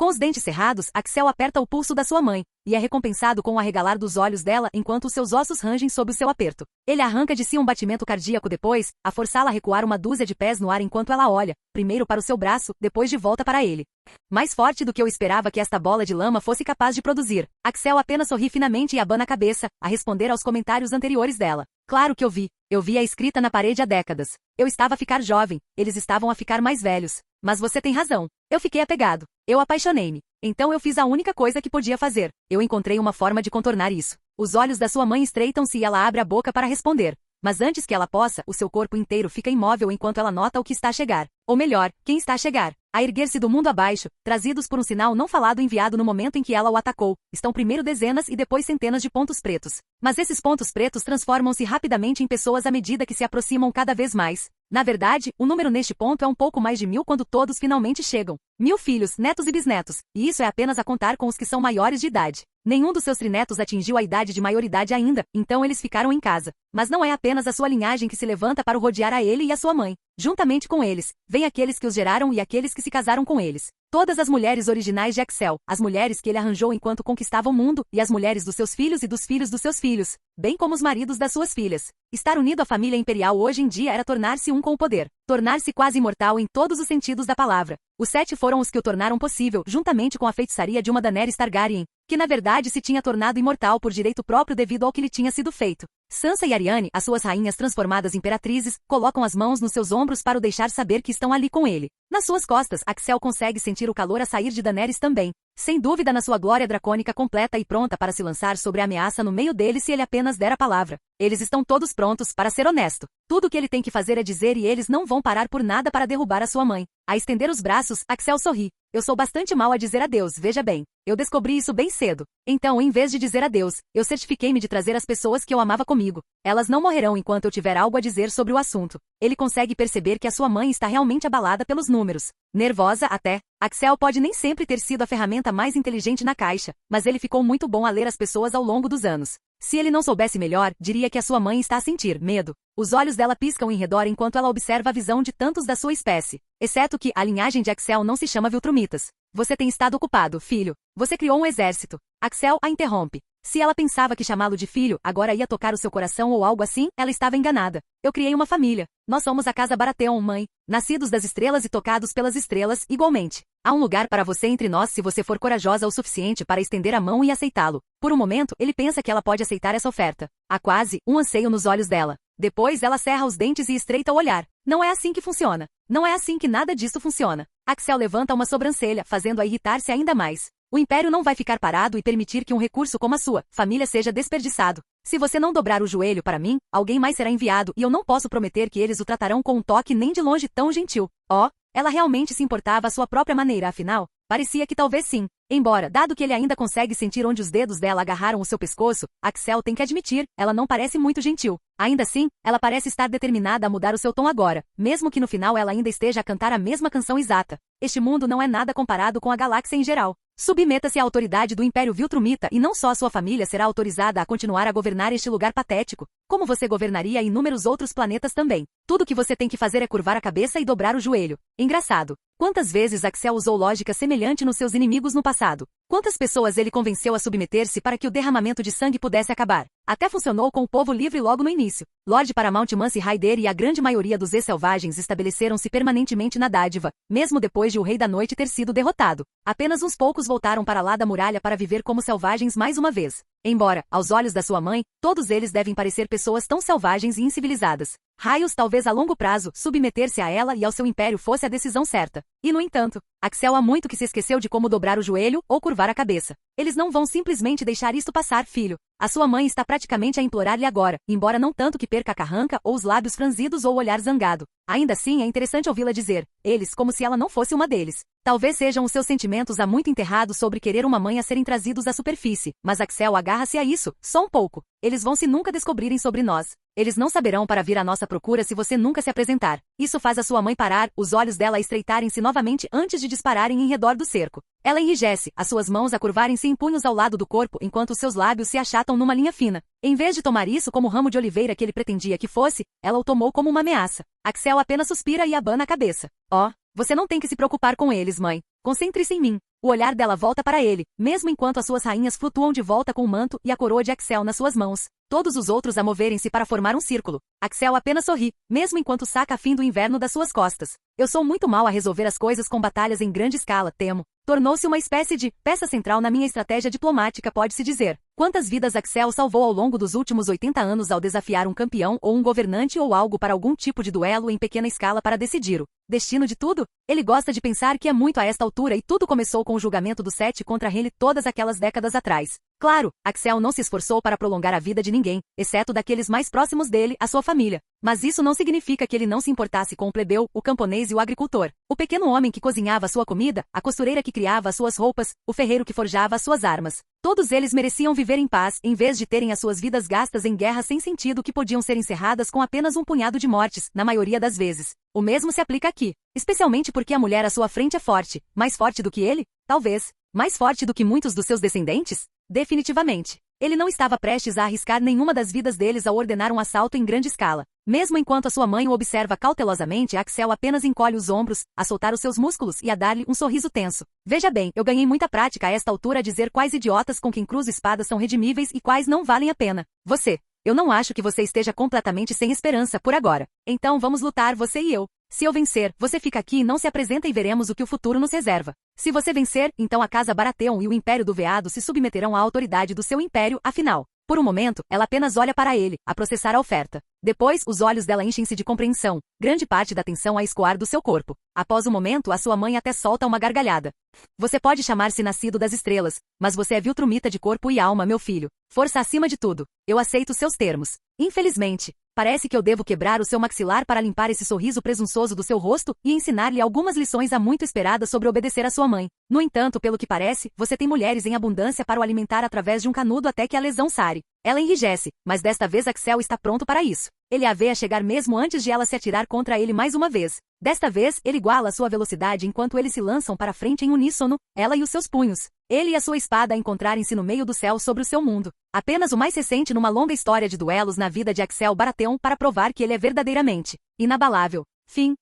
Com os dentes cerrados, Axel aperta o pulso da sua mãe, e é recompensado com o arregalar dos olhos dela enquanto os seus ossos rangem sob o seu aperto. Ele arranca de si um batimento cardíaco depois, a forçá-la a recuar uma dúzia de pés no ar enquanto ela olha, primeiro para o seu braço, depois de volta para ele. Mais forte do que eu esperava que esta bola de lama fosse capaz de produzir. Axel apenas sorri finamente e abana a cabeça, a responder aos comentários anteriores dela. Claro que eu vi. Eu vi a escrita na parede há décadas. Eu estava a ficar jovem, eles estavam a ficar mais velhos. Mas você tem razão. Eu fiquei apegado. Eu apaixonei-me. Então eu fiz a única coisa que podia fazer. Eu encontrei uma forma de contornar isso. Os olhos da sua mãe estreitam-se e ela abre a boca para responder. Mas antes que ela possa, o seu corpo inteiro fica imóvel enquanto ela nota o que está a chegar. Ou melhor, quem está a chegar. A erguer-se do mundo abaixo, trazidos por um sinal não falado enviado no momento em que ela o atacou, estão primeiro dezenas e depois centenas de pontos pretos. Mas esses pontos pretos transformam-se rapidamente em pessoas à medida que se aproximam cada vez mais. Na verdade, o número neste ponto é um pouco mais de 1000 quando todos finalmente chegam. 1000 filhos, netos e bisnetos, e isso é apenas a contar com os que são maiores de idade. Nenhum dos seus trinetos atingiu a idade de maioridade ainda, então eles ficaram em casa. Mas não é apenas a sua linhagem que se levanta para o rodear a ele e a sua mãe. Juntamente com eles, vêm aqueles que os geraram e aqueles que se casaram com eles. Todas as mulheres originais de Axel, as mulheres que ele arranjou enquanto conquistava o mundo, e as mulheres dos seus filhos e dos filhos dos seus filhos, bem como os maridos das suas filhas. Estar unido à família imperial hoje em dia era tornar-se um com o poder. Tornar-se quase imortal em todos os sentidos da palavra. Os 7 foram os que o tornaram possível, juntamente com a feitiçaria de uma Daenerys Targaryen, que na verdade se tinha tornado imortal por direito próprio devido ao que lhe tinha sido feito. Sansa e Arianne, as suas rainhas transformadas imperatrizes, colocam as mãos nos seus ombros para o deixar saber que estão ali com ele. Nas suas costas, Axel consegue sentir o calor a sair de Daenerys também. Sem dúvida na sua glória dracônica completa e pronta para se lançar sobre a ameaça no meio deles se ele apenas der a palavra. Eles estão todos prontos, para ser honesto. Tudo o que ele tem que fazer é dizer e eles não vão parar por nada para derrubar a sua mãe. A estender os braços, Axel sorri. Eu sou bastante mal a dizer adeus, veja bem. Eu descobri isso bem cedo. Então, em vez de dizer adeus, eu certifiquei-me de trazer as pessoas que eu amava comigo. Elas não morrerão enquanto eu tiver algo a dizer sobre o assunto. Ele consegue perceber que a sua mãe está realmente abalada pelos números. Nervosa até. Axel pode nem sempre ter sido a ferramenta mais inteligente na caixa, mas ele ficou muito bom a ler as pessoas ao longo dos anos. Se ele não soubesse melhor, diria que a sua mãe está a sentir medo. Os olhos dela piscam em redor enquanto ela observa a visão de tantos da sua espécie. Exceto que a linhagem de Axel não se chama Viltrumitas. Você tem estado ocupado, filho. Você criou um exército. Axel a interrompe. Se ela pensava que chamá-lo de filho agora ia tocar o seu coração ou algo assim, ela estava enganada. Eu criei uma família. Nós somos a casa Baratheon, mãe. Nascidos das estrelas e tocados pelas estrelas, igualmente. Há um lugar para você entre nós se você for corajosa o suficiente para estender a mão e aceitá-lo. Por um momento, ele pensa que ela pode aceitar essa oferta. Há quase um anseio nos olhos dela. Depois ela cerra os dentes e estreita o olhar. Não é assim que funciona. Não é assim que nada disso funciona. Axel levanta uma sobrancelha, fazendo-a irritar-se ainda mais. O Império não vai ficar parado e permitir que um recurso como a sua família seja desperdiçado. Se você não dobrar o joelho para mim, alguém mais será enviado e eu não posso prometer que eles o tratarão com um toque nem de longe tão gentil. Oh, ela realmente se importava à sua própria maneira, afinal, parecia que talvez sim. Embora, dado que ele ainda consegue sentir onde os dedos dela agarraram o seu pescoço, Axel tem que admitir, ela não parece muito gentil. Ainda assim, ela parece estar determinada a mudar o seu tom agora, mesmo que no final ela ainda esteja a cantar a mesma canção exata. Este mundo não é nada comparado com a galáxia em geral. Submeta-se à autoridade do Império Viltrumita e não só a sua família será autorizada a continuar a governar este lugar patético, como você governaria inúmeros outros planetas também. Tudo que você tem que fazer é curvar a cabeça e dobrar o joelho. Engraçado. Quantas vezes Axel usou lógica semelhante nos seus inimigos no passado? Quantas pessoas ele convenceu a submeter-se para que o derramamento de sangue pudesse acabar? Até funcionou com o povo livre logo no início. Lord Paramount Mance Raider e a grande maioria dos ex-selvagens estabeleceram-se permanentemente na dádiva, mesmo depois de o Rei da Noite ter sido derrotado. Apenas uns poucos voltaram para lá da muralha para viver como selvagens mais uma vez. Embora, aos olhos da sua mãe, todos eles devem parecer pessoas tão selvagens e incivilizadas. Raios, talvez a longo prazo, submeter-se a ela e ao seu império fosse a decisão certa. E no entanto, Axel há muito que se esqueceu de como dobrar o joelho ou curvar a cabeça. Eles não vão simplesmente deixar isto passar, filho. A sua mãe está praticamente a implorar-lhe agora, embora não tanto que perca a carranca ou os lábios franzidos ou o olhar zangado. Ainda assim é interessante ouvi-la dizer, eles como se ela não fosse uma deles. Talvez sejam os seus sentimentos há muito enterrados sobre querer uma mãe a serem trazidos à superfície, mas Axel agarra-se a isso, só um pouco. Eles vão se nunca descobrirem sobre nós. Eles não saberão para vir à nossa procura se você nunca se apresentar. Isso faz a sua mãe parar, os olhos dela estreitarem-se novamente antes de dispararem em redor do cerco. Ela enrijece, as suas mãos a curvarem-se em punhos ao lado do corpo enquanto seus lábios se achatam numa linha fina. Em vez de tomar isso como ramo de oliveira que ele pretendia que fosse, ela o tomou como uma ameaça. Axel apenas suspira e abana a cabeça. Oh, você não tem que se preocupar com eles, mãe. Concentre-se em mim. O olhar dela volta para ele, mesmo enquanto as suas rainhas flutuam de volta com o manto e a coroa de Axel nas suas mãos. Todos os outros a moverem-se para formar um círculo. Axel apenas sorri, mesmo enquanto saca a fim do inverno das suas costas. Eu sou muito mal a resolver as coisas com batalhas em grande escala, temo. Tornou-se uma espécie de peça central na minha estratégia diplomática, pode-se dizer. Quantas vidas Axel salvou ao longo dos últimos 80 anos ao desafiar um campeão ou um governante ou algo para algum tipo de duelo em pequena escala para decidir o destino de tudo? Ele gosta de pensar que é muito a esta altura e tudo começou com o julgamento do 7 contra ele todas aquelas décadas atrás. Claro, Axel não se esforçou para prolongar a vida de ninguém, exceto daqueles mais próximos dele, a sua família. Mas isso não significa que ele não se importasse com o plebeu, o camponês e o agricultor. O pequeno homem que cozinhava sua comida, a costureira que criava as suas roupas, o ferreiro que forjava as suas armas. Todos eles mereciam viver em paz, em vez de terem as suas vidas gastas em guerras sem sentido que podiam ser encerradas com apenas um punhado de mortes, na maioria das vezes. O mesmo se aplica aqui. Especialmente porque a mulher à sua frente é forte. Mais forte do que ele? Talvez. Mais forte do que muitos dos seus descendentes? Definitivamente. Ele não estava prestes a arriscar nenhuma das vidas deles ao ordenar um assalto em grande escala. Mesmo enquanto a sua mãe o observa cautelosamente, Axel apenas encolhe os ombros, a soltar os seus músculos e a dar-lhe um sorriso tenso. Veja bem, eu ganhei muita prática a esta altura a dizer quais idiotas com quem cruzo espadas são redimíveis e quais não valem a pena. Você. Eu não acho que você esteja completamente sem esperança por agora. Então vamos lutar, você e eu. Se eu vencer, você fica aqui e não se apresenta e veremos o que o futuro nos reserva. Se você vencer, então a Casa Baratheon e o Império do Veado se submeterão à autoridade do seu império, afinal. Por um momento, ela apenas olha para ele, a processar a oferta. Depois, os olhos dela enchem-se de compreensão, grande parte da tensão a escoar do seu corpo. Após um momento, a sua mãe até solta uma gargalhada. Você pode chamar-se nascido das estrelas, mas você é viltrumita de corpo e alma, meu filho. Força acima de tudo. Eu aceito seus termos. Infelizmente, parece que eu devo quebrar o seu maxilar para limpar esse sorriso presunçoso do seu rosto e ensinar-lhe algumas lições há muito esperadas sobre obedecer a sua mãe. No entanto, pelo que parece, você tem mulheres em abundância para o alimentar através de um canudo até que a lesão sare. Ela enrijece, mas desta vez Axel está pronto para isso. Ele a vê a chegar mesmo antes de ela se atirar contra ele mais uma vez. Desta vez, ele iguala sua velocidade enquanto eles se lançam para frente em uníssono, ela e os seus punhos. Ele e a sua espada a encontrarem-se no meio do céu sobre o seu mundo. Apenas o mais recente numa longa história de duelos na vida de Axel Baratheon para provar que ele é verdadeiramente inabalável. Fim.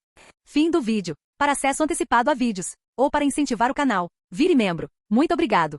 Fim do vídeo. Para acesso antecipado a vídeos, ou para incentivar o canal, vire membro. Muito obrigado.